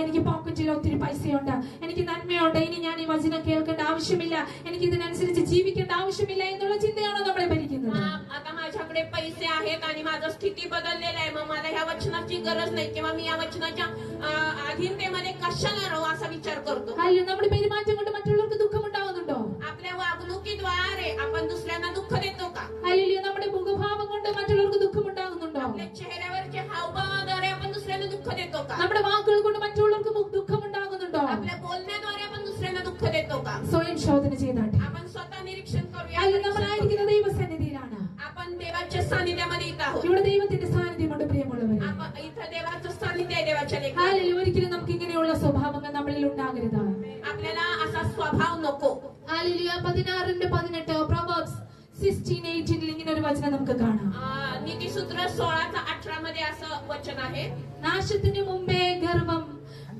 എനിക്ക് പോക്കറ്റിൽ ഒത്തിരി പൈസയുണ്ട്, എനിക്ക് നന്മയുണ്ട്, ഇനി ഞാൻ ഈ വചനം കേൾക്കേണ്ട ആവശ്യമില്ല, എനിക്ക് ഇതിനനുസരിച്ച് ജീവിക്കേണ്ട ആവശ്യമില്ല എന്നുള്ള ചിന്തയാണോ നമ്മളെ ഭരിക്കുന്നത്? आता माझ्याकडे पैसे आहेत आणि माझं स्थिती बदललेलं आहे, मग मला ह्या वचनाची गरज नाही किंवा मी या वचनाच्या अधीनतेमध्ये कशाला राहू असा विचार करतो. ഹല്ലേലൂയ. നമ്മുടെ പെരുമാറ്റം കൊണ്ട് മറ്റുള്ളവർക്ക് ദുഃഖമുണ്ടാകുന്നുണ്ടോ? आपल्या वागणुकीद्वारे आपण दुसऱ्यांना दुःख देतो का? ഹല്ലേലൂയ. നമ്മുടെ മുഖഭാവം കൊണ്ട് മറ്റുള്ളവർക്ക് ദുഃഖമുണ്ടാകുന്നുണ്ടോ? आपल्या चेहऱ्यावरचे हावभावाद्वारे आपण दुसऱ्यांना दुःख देतो का? നമ്മുടെ വാക്കുകൾ കൊണ്ട് മറ്റുള്ളവർക്ക് ദുഃഖമുണ്ടാകുന്നുണ്ടോ? आपल्या बोलण्याद्वारे आपण दुसऱ्यांना दुःख देतो का? സ്വയം ശോധന ചെയ്താട്ടെ. आपण स्वतः निरीक्षण करूया. അല്ലെങ്കിൽ നമ്മളായിരിക്കുന്ന ദൈവസന്നിധിയിലാണ്. आपण देवाच्या सानिध्यामध्ये इथं आहोत. ഇവിടെ ദൈവത്തിന്റെ സാന്നിധ്യമുണ്ട് പ്രിയമുള്ളവരെ. आपण इथं देवाचं सानिध्य आहे. देवाच्या लेखात ഹല്ലേലൂയ. ഒരിക്കലും നമുക്ക് ഇങ്ങനെയുള്ള സ്വഭാവങ്ങൾ നമ്മളിൽ ഉണ്ടാകരുത്. आपल्याला असा स्वभाव नको. ഹല്ലേലൂയ. 16:18 Proverbs 16:18 ഇങ്ങനെ ഒരു വചനം നമുക്ക് കാണാം. नीतिसूत्र 16:18 मध्ये असं वचन आहे, നാശത്തിന് മുമ്പേ ഗർവം,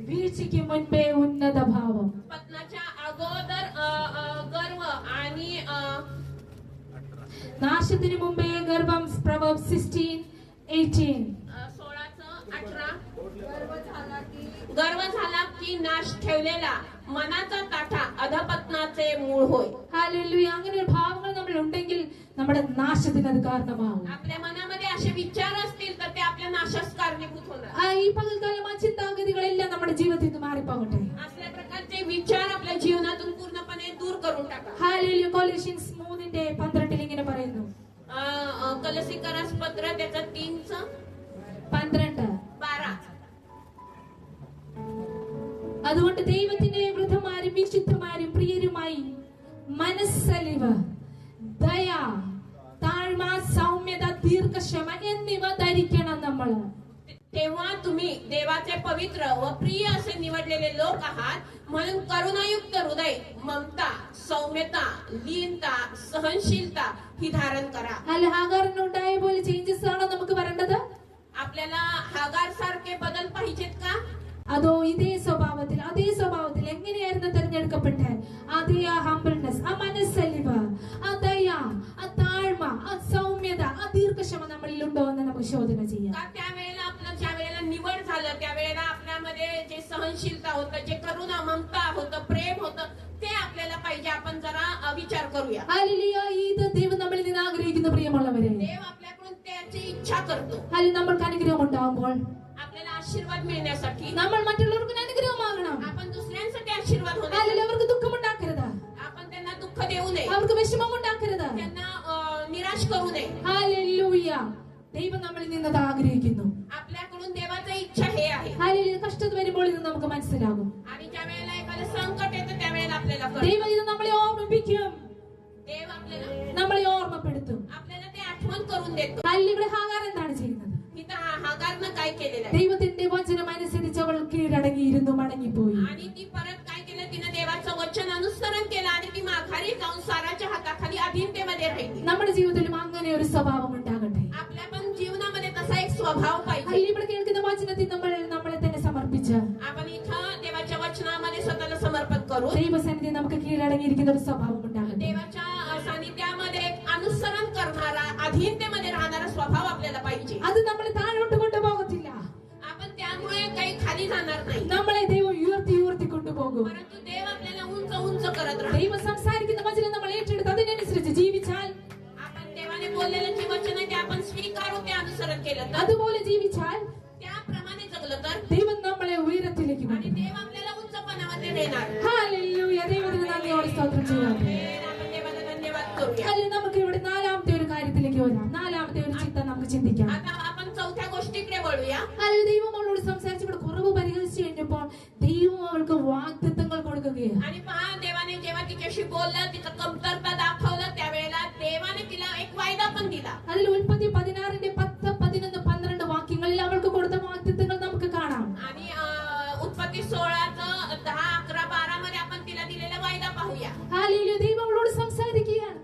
വീഴ്ചയ്ക്ക് മുൻപേ ഉന്നത ഭാവം. पतनाच्या अगोदर गर्व आणि നാശത്തിന് മുമ്പേ ഗർവം. Proverbs 16:18 16:18 गर्व झाला की नाश ठेवलेला मनाचा ताठा अधपतनाचे मूळ होय. ഹല്ലേലൂയ. അങ്ങനെ ഒരു ഭാവങ്ങൾ നമ്മൾ ഉണ്ടെങ്കിൽ നമ്മുടെ നാശത്തിന് അത് കാരണമാവും. आपल्या मनामध्ये असे विचार असतील तर ते आपल्या नाशास कारणीभूत होणार. ഈ പകൽക്കാലം ആ ചിന്താഗതികളെല്ലാം നമ്മുടെ ജീവിതത്തിൽ നിന്ന് മാറിപ്പോകട്ടെ. असल्या प्रकारचे विचार आपल्या जीवनातून पूर्णपणे दूर करून टाका. ഹല്ലേലൂയ. കൊലോഷ്യൻസ് 3:12 ഇങ്ങനെ പറയുന്നു. कलसीकरास पत्र त्याचं 3:12 അതുകൊണ്ട് ദൈവത്തിന്റെ വൃദ്ധമാരും വിശുദ്ധമാരും പ്രിയരുമായി മനസ്സലിവ്, ദയ, താഴ്മ, സൗമ്യത, ദീർഘക്ഷമ എന്നിവ ധരിക്കണം നമ്മൾ. तेव्हा तुम्ही देवाचे पवित्र व प्रिय असे निवडलेले लोक आहात म्हणून करुणायुक्त हृदय, ममता, सौम्यता, लीनता, सहनशीलता ही धारण करा. അല്ല, ഹാഗാറിനുണ്ടായ പോലെ ചേഞ്ചസ് ആണോ നമുക്ക് വരേണ്ടത്? आपल्याला हागार सारखे बदल पाहिजेत का? അതോ അതേ സ്വഭാവത്തിൽ എങ്ങനെയായിരുന്നു തെരഞ്ഞെടുക്കപ്പെട്ടെ അതേ ആ ഹംബിൾനെസ്, ആ മനസ്സലിവ്, ആ ദയ, ആ താഴ്മ, ആ സൗമ്യത, ആ ദീർഘക്ഷമ നമ്മളിൽ ഉണ്ടോ എന്ന് നമുക്ക് ശോധന ചെയ്യാം. का त्यावेळेला आपलं ज्या वेळेला निवड झालं त्यावेळेला आपल्यामध्ये जे सहनशीलता होतं, जे करुणा, ममता होतं, प्रेम होतं, ते आपल्याला पाहिजे. आपण जरा विचार करूया. ഹല്ലേലൂയ. ഇത് ദൈവം നമ്മളിൽ നിന്ന് ആഗ്രഹിക്കുന്ന പ്രിയമുള്ളവരെ. देव आपल्याकडून त्याची इच्छा करतो. ഹല്ലേലൂയ. നമ്മൾക്ക് അനുഗ്രഹം ഉണ്ടാകുമ്പോൾ आपल्याला आशीर्वाद मिळण्यासाठी നമ്മൾ മറ്റുള്ളവർക്ക് അനുഗ്രഹമാകണം. आपण दुसऱ्यांसाठी आशीर्वाद होणार. ഹല്ലേലൂയ. അവർക്ക് ദുഃഖമുണ്ടാക്കരുത്, आपण त्यांना दुःख देऊ नये, അവർക്ക് വിഷമം ഉണ്ടാക്കരുത്. त्यांना निराश करू नये. ഹല്ലേലൂയ. ദൈവം നമ്മളിൽ നിന്ന് അത് ആഗ്രഹിക്കുന്നു. आपल्याकडून देवाची इच्छा हे आहे. ഹല്ലേലൂയ. കഷ്ടത വരുമ്പോൾ ഇത് നമുക്ക് മനസ്സിലാകും. आणि ज्या वेळेला एखादं संकट येतं त्यावेळेला आपल्याला कळतं. ദൈവം ഇത് നമ്മളെ ഓർമ്മിപ്പിക്കും, देव आपल्याला നമ്മളെ ഓർമ്മപ്പെടുത്തും. ते आठवण करून देतो. ഹല്ലേലൂയ. ഇവിടെ ഹാഗാർ എന്താണ് ചെയ്യുന്നത്? इथं हागारनं काय केलेलं आहे? ദൈവത്തിന്റെ വചനം അനുസരിച്ച് അവൾ കീഴടങ്ങിയിരുന്നു, മടങ്ങിപ്പോയി. आणि ती परत काय केलं? तिनं देवाचं वचन अनुसरण केलं आणि ती माघारी जाऊन साराच्या हाताखाली अधीनतेमध्ये राहिली. നമ്മുടെ ജീവിതത്തിലും അങ്ങനെ ഒരു സ്വഭാവം ഉണ്ടാകട്ടെ. आपल्या पण जीवनामध्ये तसा एक स्वभाव पाहिजे. ഹല്ലേലൂയ. ഇവിടെ കേൾക്കുന്ന വചനത്തിൽ നമ്മൾ നമ്മളെ തന്നെ സമർപ്പിച്ച് आपण इथं देवाच्या वचनामध्ये स्वतःला समर्पण करू. ദൈവസന്നിധി നമുക്ക് കീഴടങ്ങിയിരിക്കുന്ന ഒരു സ്വഭാവം ഉണ്ടാകട്ടെ. देवाच्या सानिध्यामध्ये एक अनुसरण करणारा, अधीनतेमध्ये राहणारा स्वभाव आपल्याला पाहिजे. അത് നമ്മളെ താഴോട്ട് കൊണ്ടുപോകത്തില്ല. आपण त्यामुळे काही खाली जाणार नाही, നമ്മളെ ദൈവം ഉയർത്തി കൊണ്ടുപോകും. परंतु देव आपल्याला उंच उंच करत राहतो. ദൈവം സംസാരിക്കുന്ന വചനം നമ്മൾ ഏറ്റെടുത്ത് അതിനനുസരിച്ച് ജീവിച്ചാൽ, आपण देवाने बोललेलं जे वचन आहे ते आपण स्वीकारू, ते अनुसरण केलं तर, അതുപോലെ ജീവിച്ചാൽ त्याप्रमाणे जगलं तर, ദൈവം നമ്മളെ ഉയരത്തിലേക്ക് आणि കൊണ്ടുപോകും. देव आपल्याला उंचपणामध्ये नेणार. ഹല്ലേലൂയ. ദൈവത്തിന് നന്ദിയോടെ സ്തോത്രം ചെയ്യാം. आपण देवाला धन्यवाद करूया. വരാം. നാലാമത്തെ ഒരു ചിന്ത നമുക്ക് ചിന്തിക്കാം. आता आपण चौथ्या गोष्टीकडे वळूया. അല്ലെങ്കിൽ ദൈവം അവളോട് സംസാരിച്ചപ്പോൾ കുറവ് പരിഹരിച്ചു കഴിഞ്ഞപ്പോൾ ദൈവം അവൾക്ക് വാഗ്ദത്തങ്ങൾ കൊടുക്കുകയാണ്. आणि पहा, देवाने जेव्हा तिच्याशी बोललं, तिचं कमतरता दाखवलं, त्यावेळेला देवाने तिला एक वायदा पण दिला. അതിൽ ഉൽപ്പത്തി 16ന്റെ 10, 11, 12 വാക്യങ്ങളിൽ അവൾക്ക് കൊടുത്ത വാഗ്ദത്തങ്ങൾ നമുക്ക് കാണാം. आणि उत्पत्ती 16चं 10, 11, 12 मध्ये आपण तिला दिलेला वायदा पाहूया. ഹല്ലേലൂയ. ദൈവം അവളോട് സംസാരിക്കുകയാണ്.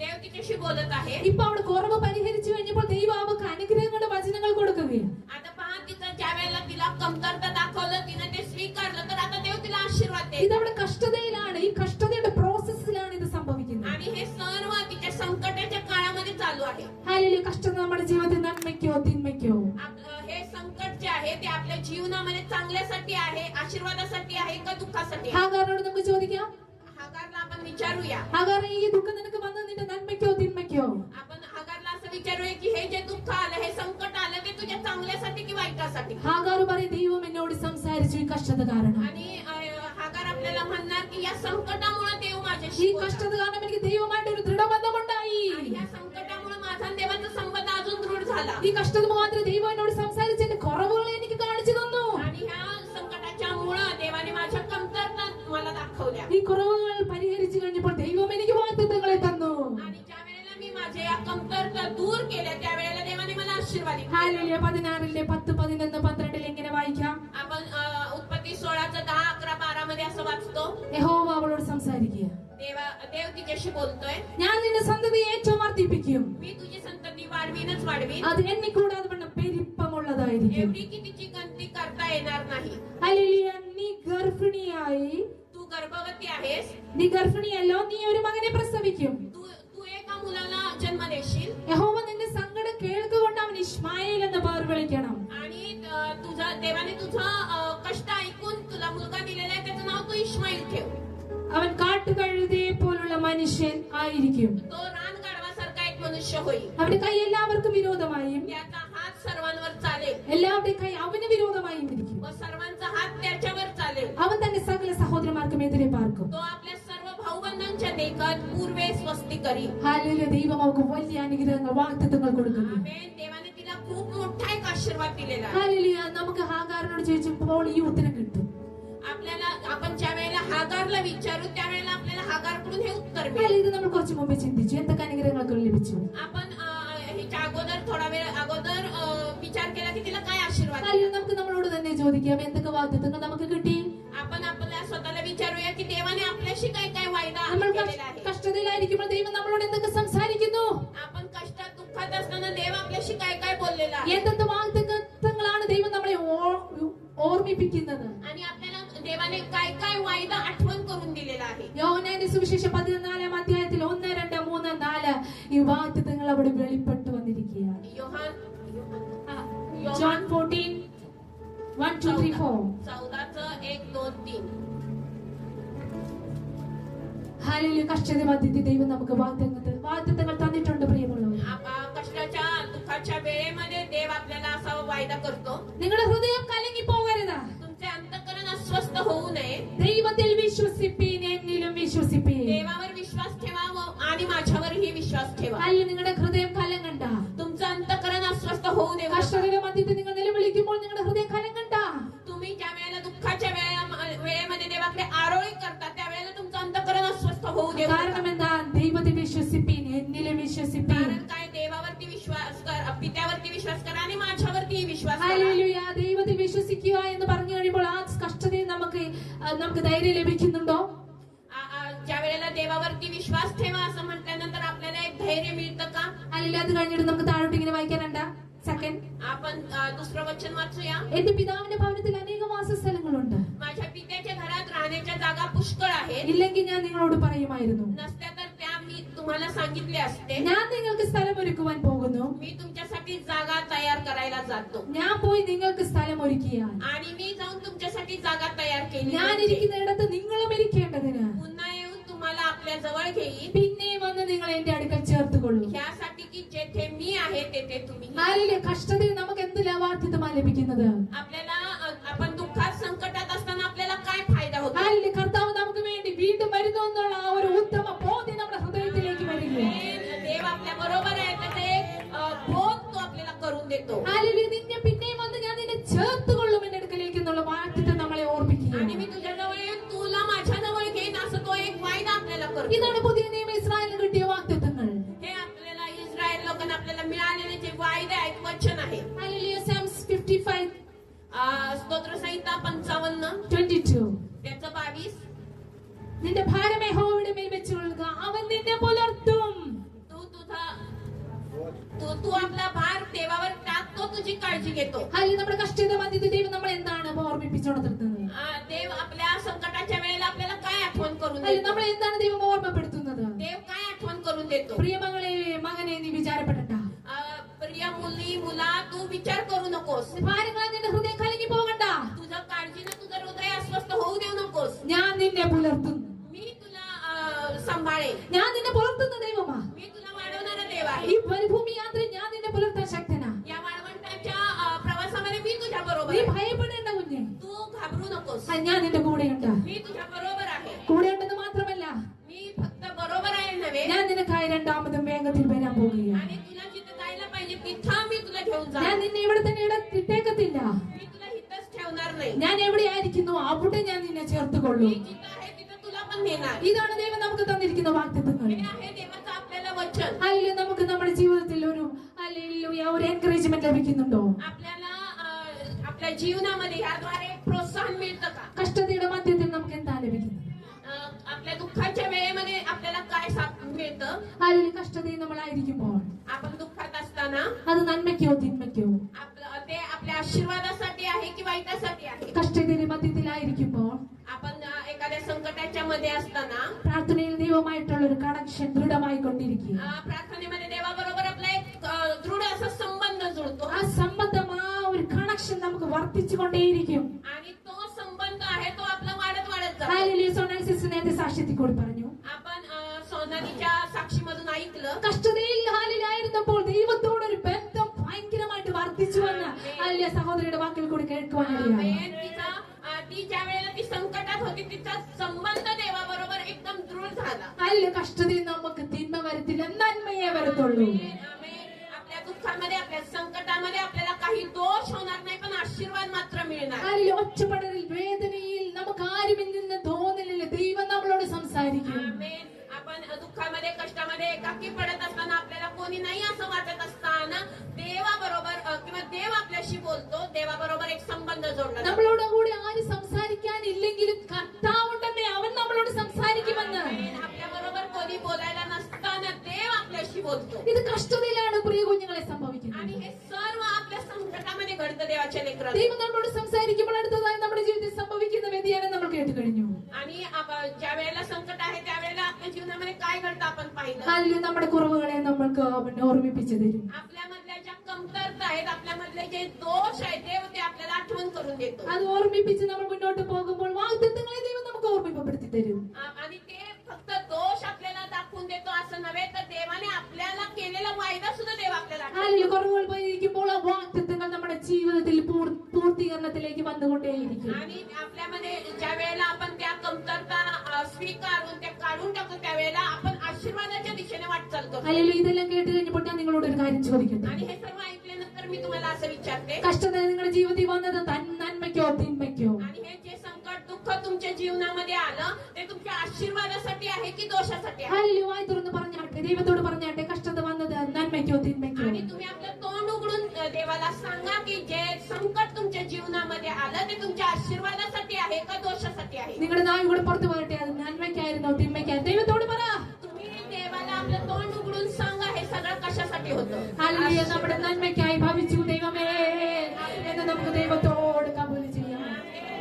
देव तिच्याशी बोलत आहे. ഇപ്പൊ അവൾ കുറവ് പരിഹരിച്ചു കഴിഞ്ഞപ്പോൾ ദൈവം അവൾക്ക് അനുഗ്രഹങ്ങളുടെ വചനങ്ങൾ കൊടുക്കുകയാണ്. आता पहा, तिचं ज्या वेळेला तिला कमतरता दाखवलं, तिने ते स्वीकारलं, तर आता देव तिला आशीर्वाद ഇത് देईल. അവളുടെ കഷ്ടതയിലാണ്, ഈ കഷ്ടതയുടെ പ്രോസസ്സിലാണ് ഇത് സംഭവിക്കുന്നത്. आणि हे सर्व तिच्या संकटाच्या काळामध्ये चालू आहे. ഹല്ലേലൂയ. കഷ്ടത നമ്മുടെ ജീവിതത്തിൽ നന്മയ്ക്കോ തിന്മയ്ക്കോ? हे संकट जे आहे ते आपल्या जीवनामध्ये चांगल्यासाठी आहे, आशीर्वादासाठी आहे का दुःखासाठी आहे? ഹാഗാറിനോട് നമുക്ക് ചോദിക്കാം. हागारला आपण विचारूया. ഹാഗാർ, ഈ ദുഃഖം നിനക്ക് വന്നത് നിന്റെ നന്മയ്ക്കോ തിന്മയ്ക്കോ? आपण हागारला असं विचारूया की हे जे दुःख आलं, हे संकट आलं, ते तुझ्या चांगल्यासाठी की वाईटासाठी? ഹാഗാർ പറയും, ദൈവം എന്നോട് സംസാരിച്ചു ഈ കഷ്ടത കാരണം. आणि हागार आपल्याला म्हणणार की या संकटामुळे देव ഈ माझ्याशी बोलला. കഷ്ടത കാരണം എനിക്ക് ദൈവമായിട്ട് ഒരു ദൃഢബന്ധമുണ്ടായി. आणि या संकटामुळे माझा आणि देवाचा संबंध अजून दृढ झाला. ഈ കഷ്ടത മാത്രം ദൈവം എന്നോട് സംസാരിച്ച് എന്റെ കുറവുകളെ എനിക്ക് കാണിച്ചു തന്നു. आणि ह्या संकटाच्या मुळे देवाने माझ्या कमतरता मला दाखवल्या. ഈ കുറവുകൾ പരിഹരിച്ചു കഴിഞ്ഞപ്പോൾ ദൈവം എനിക്ക് വാഗ്ദത്തങ്ങളെ തന്നു. आणि ज्या वेळेला मी माझ्या या कमतरता दूर केल्या, त्यावेळेला देवाने मला आशीर्वाद दिला. ഹല്ലേലൂയ. 16ന്റെ 10, 11, 12 ഇങ്ങനെ വായിക്കാം. आपण उत्पत्ती 16चं 10, 11, 12 मध्ये असं वाचतो. യഹോവ അവളോട് സംസാരിക്കുക. देव तिच्याशी बोलतोय. ഞാൻ നിന്റെ സന്തതിയെ ഏറ്റവും വർദ്ധിപ്പിക്കും. मी तुझी संतती वाढवीनच वाढवीन. അത് എന്നെ കൂടാതെ വണ്ണം പെരുപ്പമുള്ളതായിരിക്കും. एवढी की तिची गणती करता येणार नाही. ഹല്ലേലൂയ. നീ ഗർഭിണിയായി, तू गर्भवती आहेस. നീ ഗർഭിണിയല്ലോ, നീ ഒരു മകനെ പ്രസവിക്കും. तू तू एका मुलाला जन्म देशील. യഹോവ നിന്റെ സങ്കടം കേൾക്കുകൊണ്ട് അവൻ ഇശ്മായേൽ എന്ന് പേർ വിളിക്കണം. आणि तुझा देवाने तुझा कष्ट ऐकून तुला मुलगा दिलेला आहे, त्याचं नाव तू इश्माईल ठेव. അവൻ കാട്ടുകഴുതയെ പോലുള്ള മനുഷ്യൻ ആയിരിക്കും. तो रानगाढवासारखा एक मनुष्य होईल. അവന്റെ കൈ എല്ലാവർക്കും വിരോധമായും त्याचा हात सर्वांवर चालेल എല്ലാവരുടെയും കൈ അവന് വിരോധമായും ഇരിക്കും. व सर्वांचा हात त्याच्यावर चालेल. അവൻ തന്റെ സകല സഹോദരന്മാർക്കും എതിരെ പാർക്കും. तो आपल्या सर्व भाऊबंधांच्या देखत पूर्वे स्वस्ती करील. ഹല്ലേലൂയ. ദൈവം അവർക്ക് വലിയ അനുഗ്രഹങ്ങൾ വാഗ്ദത്തങ്ങൾ കൊടുക്കുന്നു. आमेन. देवाने तिला खूप मोठा एक आशीर्वाद दिलेला आहे. ഹല്ലേലൂയ. നമുക്ക് ഹാഗാറിനോട് ചോദിച്ചപ്പോൾ ഈ ഉത്തരം കിട്ടും. आपल्याला आपण ज्या वेळेला हागारला विचारू, त्यावेळेला आपल्याला हागारकडून हे उत्तर मिळेल. ഹല്ലേലൂയ. ഇത് നമ്മൾ കുറച്ച് മുമ്പേ ചിന്തിച്ചു എന്തൊക്കെ അനുഗ്രഹങ്ങൾക്ക് ലഭിച്ചു. आपण ह्याच्या अगोदर थोडा वेळ अगोदर विचार केला की तिला काय आशीर्वाद दिला. ഹല്ലേലൂയ. നമുക്ക് നമ്മളോട് തന്നെ ചോദിക്കാം എന്തൊക്കെ വാഗ്ദത്തങ്ങൾ നമുക്ക് കിട്ടി. आपण आपल्या स्वतःला विचारूया की देवाने आपल्याशी काय काय वायदा നമ്മൾ केलेला आहे. കഷ്ടതയിലായിരിക്കുമ്പോൾ ദൈവം നമ്മളോട് എന്തൊക്കെ സംസാരിക്കുന്നു. आपण कष्टात दुःखात असताना देव आपल्याशी काय काय बोललेला आहे. എന്തൊക്കെ വാഗ്ദത്തങ്ങളാണ് ദൈവം നമ്മളെ ഓർമ്മിപ്പിക്കുന്നത്. आणि आपल्याला देवाने काय काय वायदा आठवण करून दिलेला आहे. യോഹന്നാന്റെ സുവിശേഷം 14-ാം അധ്യായത്തിൽ 1, 2, 3, 4 ഈ വാഗ്ദത്തങ്ങൾ അവിടെ വെളിപ്പെട്ടു വന്നിരിക്കുകയാണ്. योहान ജോൺ 14, 1, 2, 3, 4. 14चं 1, 2, 3. ഹല്ലേലൂയ. കഷ്ടത മധ്യത്തിൽ ദൈവം നമുക്ക് വാഗ്ദത്തങ്ങൾ തന്നിട്ടുണ്ട് പ്രിയമുള്ളവർ. कष्टाच्या दुःखाच्या वेळेमध्ये देव आपल्याला असा वायदा करतो. നിങ്ങളുടെ ഹൃദയം കലങ്ങി പോകരുത്. तुमचे अंतःकरण अस्वस्थ होऊ नये. ദൈവത്തിൽ വിശ്വസിപ്പീൻ, എന്നിലും വിശ്വസിപ്പീൻ. देवावर विश्वास ठेवा आणि माझ्यावरही विश्वास ठेवा. അല്ല, നിങ്ങളുടെ ഹൃദയം കലങ്ങണ്ട. तुमचं अंतःकरण अस्वस्थ होऊ देऊ नका. കഷ്ടതയുടെ മധ്യത്തിൽ നിങ്ങൾ നിലവിളിക്കുമ്പോൾ നിങ്ങളുടെ ഹൃദയം കലങ്ങണ്ട. तुम्ही ज्या वेळेला दुःखाच्या वेळेमध्ये देवाकडे आरोळी करता, त्यावेळेला तुमचं अंतःकरण अस्वस्थ होऊ देऊ കാരണം नका. എന്താ? ദൈവത്തിൽ വിശ്വസിപ്പീൻ, എന്നിലും വിശ്വസിപ്പീൻ. कारण काय? देवावरती विश्वास कर, पित्यावरती विश्वास करा आणि माझ्यावरती विश्वास करा. ഹല്ലേലൂയ. ദൈവത്തിൽ വിശ്വസിക്കുക എന്ന് പറഞ്ഞു കഴിയുമ്പോൾ ആ കഷ്ടതയിൽ നമുക്ക് ധൈര്യം ലഭിക്കുന്നുണ്ടോ? ज्या वेळेला देवावरती विश्वास ठेवा असं म्हटल्यानंतर आपल्याला एक धैर्य मिळतं का? അല്ലെങ്കിൽ അത് കഴിഞ്ഞിട്ട് നമുക്ക് താഴോട്ട് ഇങ്ങനെ വായിക്കാനുണ്ട. സെക്കൻഡ്, आपण दुसरं वचन वाचूया. എന്റെ പിതാവിന്റെ ഭവനത്തിൽ അനേക വാസസ്ഥലങ്ങളുണ്ട്. माझ्या पित्याच्या घरात राहण्याच्या जागा पुष्कळ आहेत. ഇല്ലെങ്കിൽ ഞാൻ നിങ്ങളോട് പറയുമായിരുന്നു. नसत्या तर त्या मी तुम्हाला सांगितले असते. ഞാൻ നിങ്ങൾക്ക് സ്ഥലം ഒരുക്കുവാൻ പോകുന്നു. मी तुमच्यासाठी जागा तयार करायला जातो ഞാൻ പോയി നിങ്ങൾക്ക് സ്ഥലം ഒരുക്കിയാൽ आणि मी जाऊन तुमच्यासाठी जागा तयार केली. ഞാൻ ഇരിക്കുന്നിടത്ത് നിങ്ങളും ഇരിക്കേണ്ടതിന് पुन्हा येऊन तुम्हाला आपल्या जवळ घेईल. പിന്നെ വന്ന് നിങ്ങൾ എന്റെ അടുക്കൽ ചേർത്തുകൊള്ളൂ. ह्यासाठी की जेथे मी आहे तेथे तुम्ही. ആരിലെ കഷ്ടതയിൽ നമുക്ക് എന്ത് ലാഭാർത്ഥിതമാണ് ലഭിക്കുന്നത്? आपल्याला आपण दुःखात संकटात असताना आपल्याला काय फायदा होतो? ആരിലെ കർത്താവ് നമുക്ക് വേണ്ടി വീണ്ടും വരുന്നു എന്നുള്ള ആ ഒരു ഉത്തമ ബോധ്യം നമ്മുടെ ഹൃദയത്തിലേക്ക് വരികയാണ്. देव आपल्या बरोबर आहे, त्याचा एक देतो. ഹല്ലേലൂയ. നിന്നെ പിന്നെയും വന്ന് ഞാൻ നിന്നെ ചേർത്തുകൊള്ളും എന്റെ അടുക്കലേക്ക് എന്നുള്ള വാഗ്ദത്തം നമ്മളെ ഓർമ്മിക്കുക. आणि मी तुझ्या जवळ येईन, तुला माझ्या जवळ घेईन, असं तो एक वायदा आपल्याला करतो. ഇതാണ് പുതിയ നിയമ ഇസ്രായേലിന് കിട്ടിയ വാഗ്ദത്തങ്ങൾ. हे आपल्याला इस्रायल लोकांना आपल्याला मिळालेले जे वायदे आहेत, वचन आहे. ഹല്ലേലൂയ. Psalms 55 स्तोत्रसंहिता 55 त्याचं 22. നിന്റെ ഭാരം യഹോവയുടെ മേൽ വെച്ചുകൊള്ളുക, അവൻ നിന്നെ പുലർത്തും. तू आपला भार देवावर टाकतो, तुझी काळजी घेतो. ഹല്ലേലൂയ. നമ്മുടെ കഷ്ടത മധ്യത്തിൽ ദൈവം നമ്മൾ എന്താണ് ഓർമ്മിപ്പിച്ചുകൊണ്ടിരുന്നത്? देव आपल्या संकटाच्या वेळेला आपल्याला काय आठवण करून ഹല്ലേലൂയ. देतो? നമ്മളെ എന്താണ് ദൈവം ഓർമ്മപ്പെടുത്തുന്നത്? देव काय आठवण करून देतो? പ്രിയമകളെ, മകനെ, നീ വിചാരപ്പെടണ്ട. प्रिय मुली, मुला, तू विचार करू नकोस. ഭാരങ്ങളാൽ നിന്റെ ഹൃദയം കലങ്ങി പോകണ്ട. तुझं काळजीनं तुझं हृदय अस्वस्थ होऊ देऊ नकोस. ഞാൻ നിന്നെ പുലർത്തുന്നു. मी तुला सांभाळेन. ഞാൻ നിന്നെ പുലർത്തുന്ന ദൈവമാ. मी तुला वाढवणारा देव आहे. ഈ മരുഭൂമി യാത്രയിൽ ഞാൻ നിന്നെ പുലർത്താൻ ശക്തനാ. या वाळवंटाच्या प्रवासामध्ये मी तुझ्या बरोबर നീ आहे. ഭയപ്പെടേണ്ട കുഞ്ഞെ. तू घाबरू नकोस. ഞാൻ നിന്റെ കൂടെയുണ്ട്. मी तुझ्या बरोबर आहे. കൂടെയുണ്ടെന്ന് മാത്രമല്ല, मी फक्त बरोबर आहे नव्हे, ഞാൻ നിനക്കായി രണ്ടാമതും വേഗത്തിൽ വരാൻ പോകുകയാണ്. आणि तुला जिथे जायला पाहिजे तिथं मी तुला घेऊन ഞാൻ जाईन. നിന്നെ ഇവിടെ തന്നെ ഇട്ടേക്കത്തില്ല. मी तुला इथंच ठेवणार नाही. ഞാൻ എവിടെയായിരിക്കുന്നു അവിടെ ഞാൻ നിന്നെ ചേർത്തുകൊള്ളൂ. मी जिथं आहे तिथं तुला पण नेणार. ഇതാണ് ദൈവം നമുക്ക് തന്നിരിക്കുന്ന വാഗ്ദത്തങ്ങൾ. हे आहे देवाचं आपल्याला वचन. അല്ലെങ്കിൽ നമുക്ക് നമ്മുടെ ജീവിതത്തിൽ ഒരു ഒരു എൻകറേജ്മെന്റ് ലഭിക്കുന്നുണ്ടോ? आपल्याला आपल्या जीवनामध्ये याद्वारे प्रोत्साहन मिळतं का? കഷ്ടതയുടെ മധ്യത്തിൽ നമുക്ക് എന്താ ലഭിക്കുന്നത്? आपल्या दुःखाच्या वेळेमध्ये आपल्याला काय मिळतं? അല്ലെങ്കിൽ കഷ്ടതയിൽ നമ്മളായിരിക്കുമ്പോൾ आपण दुःखात असताना അത് നന്മയ്ക്കോ തിന്മയ്ക്കോ? ते आपल्या आशीर्वादासाठी आहे की वाईटासाठी आहे? കഷ്ടതയുടെ മധ്യത്തിലായിരിക്കുമ്പോൾ आपण एखाद्या संकटाच्या मध्ये असताना പ്രാർത്ഥനയിൽ ദൈവമായിട്ടുള്ള ഒരു കണക്ഷൻ ദൃഢമായി കൊണ്ടിരിക്കുക. प्रार्थनेमध्ये देवाबरोबर आपला एक दृढ असा संबंध जुळतो. ആ സംബന്ധം, ആ ഒരു കണക്ഷൻ നമുക്ക് വർദ്ധിച്ചുകൊണ്ടേയിരിക്കും. आणि तो संबंध आहे तो आपला वाढत वाढत जातो. ഹല്ലേലൂയ. സോണൽ സിസ്റ്റർ നേരത്തെ സാക്ഷ്യത്തിൽ കൂടി പറഞ്ഞു, आपण सोनालीच्या साक्षीमधून ऐकलं, കഷ്ടതയിൽ ഹാലിലായിരുന്നപ്പോൾ ദൈവത്തോടൊരു ബന്ധം ഭയങ്കരമായിട്ട് വർദ്ധിച്ചു വന്ന് ഹല്ലേലൂയ സഹോദരിയുടെ വാക്കിൽ കൂടി കേൾക്കുവാനിടയായി. ती ज्या वेळेला ती संकटात होती तिचा संबंध देवाबरोबर एकदम दृढ झाला. ഹല്ലേലൂയ. കഷ്ടതയിൽ നമുക്ക് തിന്മ വരത്തില്ല, നന്മയെ വരത്തുള്ളൂ. आपल्या दुःखामध्ये, आपल्या संकटामध्ये आपल्याला काही दोष होणार नाही, पण आशीर्वाद मात्र मिळणार. ഹല്ലേലൂയ. ഒറ്റപ്പെടലിൽ, വേദനയിൽ നമുക്ക് ആരും ഇല്ലെന്ന് തോന്നലില്ല, ദൈവം നമ്മളോട് സംസാരിക്കും. आमेन. आपण दुःखामध्ये, कष्टामध्ये एकाकी पडत असताना, आपल्याला कोणी नाही असं वाटत असताना देवाबरोबर किंवा देव आपल्याशी बोलतो. देवाबरोबर एक संबंध जोडला जातो. നമ്മളോട് കൂടെ ആരും സംസാരിക്കാനില്ലെങ്കിലും കർത്താവുണ്ടെന്നേ, അവൻ നമ്മളോട് സംസാരിക്കുമെന്ന്. आपल्या बरोबर कोणी बोलायला नसताना देव आपल्याशी बोलतो. ഇത് കഷ്ടതയിലാണ് പ്രിയ കുഞ്ഞുങ്ങളെ സംഭവിക്കുന്നത്. आणि हे सर्व आपल्या संकटामध्ये घडतं देवाच्या लेकरांना. ദൈവം നമ്മളോട് സംസാരിക്കുമ്പോൾ അടുത്തതായി നമ്മുടെ ജീവിതത്തിൽ സംഭവിക്കുന്ന വ്യതിയാനം നമ്മൾ കേട്ട് കഴിഞ്ഞു. आणि ज्या वेळेला संकट आहे त्यावेळेला आपल्या जीवनामध्ये काय घडतं आपण पाहिलं. അല്ലെങ്കിൽ നമ്മുടെ കുറവുകളെ നമ്മൾക്ക് അവൻ ഓർമ്മിപ്പിച്ചു തരും. आपल्यामधल्या ज्या कमतरता आहेत, आपल्यामधले जे दोष आहेत, देव ते आपल्याला आठवण करून देतो. അത് ഓർമ്മിപ്പിച്ച് നമ്മൾ മുന്നോട്ട് പോകുമ്പോൾ വാഗ്ദത്തങ്ങളെ ദൈവം നമുക്ക് ഓർമ്മിപ്പപ്പെടുത്തി തരും. आणि ते फक्त दोष आपल्याला दाखवून देतो असं नव्हे, तर देवाने आपल्याला केलेला वायदा सुद्धा देव आपल्याला आठवण അല്ലെങ്കിൽ കുറവുകൾ പോയിരിക്കുമ്പോൾ ആ വാഗ്ദത്തങ്ങൾ നമ്മുടെ ജീവിതത്തിൽ പൂർത്തീകരണത്തിലേക്ക് വന്നുകൊണ്ടേയിരിക്കും. आणि आपल्यामध्ये ज्या वेळेला आपण त्या कमतरता स्वीकारून त्या काढून टाकतो, त्यावेळेला आपण आशीर्वादाच्या दिशेने वाटचाल करतो. അല്ലെങ്കിൽ ഇതെല്ലാം കേട്ട് കഴിഞ്ഞപ്പോൾ ഞാൻ നിങ്ങളോട് ഒരു കാര്യം ചോദിക്കട്ടെ. आणि हे सर्व ऐकल्यानंतर मी तुम्हाला असं विचारते, കഷ്ടത നിങ്ങളുടെ ജീവിതത്തിൽ വന്നത് നന്മയ്ക്കോ തിന്മയ്ക്കോ? आणि हे जे संकट दुःख तुमच्या जीवनामध्ये आलं, ते तुमच्या आशीर्वादासाठी आहे की दोषासाठी आहे? ഹല്ലേലൂയ. വായി തുറന്ന് പറഞ്ഞാട്ടെ, ദൈവത്തോട് പറഞ്ഞാട്ടെ, കഷ്ടത വന്നത് നന്മയ്ക്കോ തിന്മയ്ക്കോ? आणि तुम्ही आपलं तोंड उघडून देवाला सांगा की जे संकट तुमच्या जीवनामध्ये आलं ते तुमच्या आशीर्वादासाठी आहे का दोषासाठी आहे? നിങ്ങളുടെ നാവ് കൂടെ പുറത്തു പോകട്ടെ, അത് നന്മയ്ക്കായിരുന്നോ തിന്മയ്ക്കായിരുന്നു? ദൈവത്തോട് പറ. तुम्ही देवाला आपलं तोंड उघडून सांगा हे सगळं कशासाठी होतं. ഹല്ലേലൂയ. നമ്മുടെ നന്മയ്ക്കായി ഭവിച്ചു ദൈവമേ എന്ന് നമുക്ക് ദൈവത്തോട് കബൂൽ ചെയ്യാം.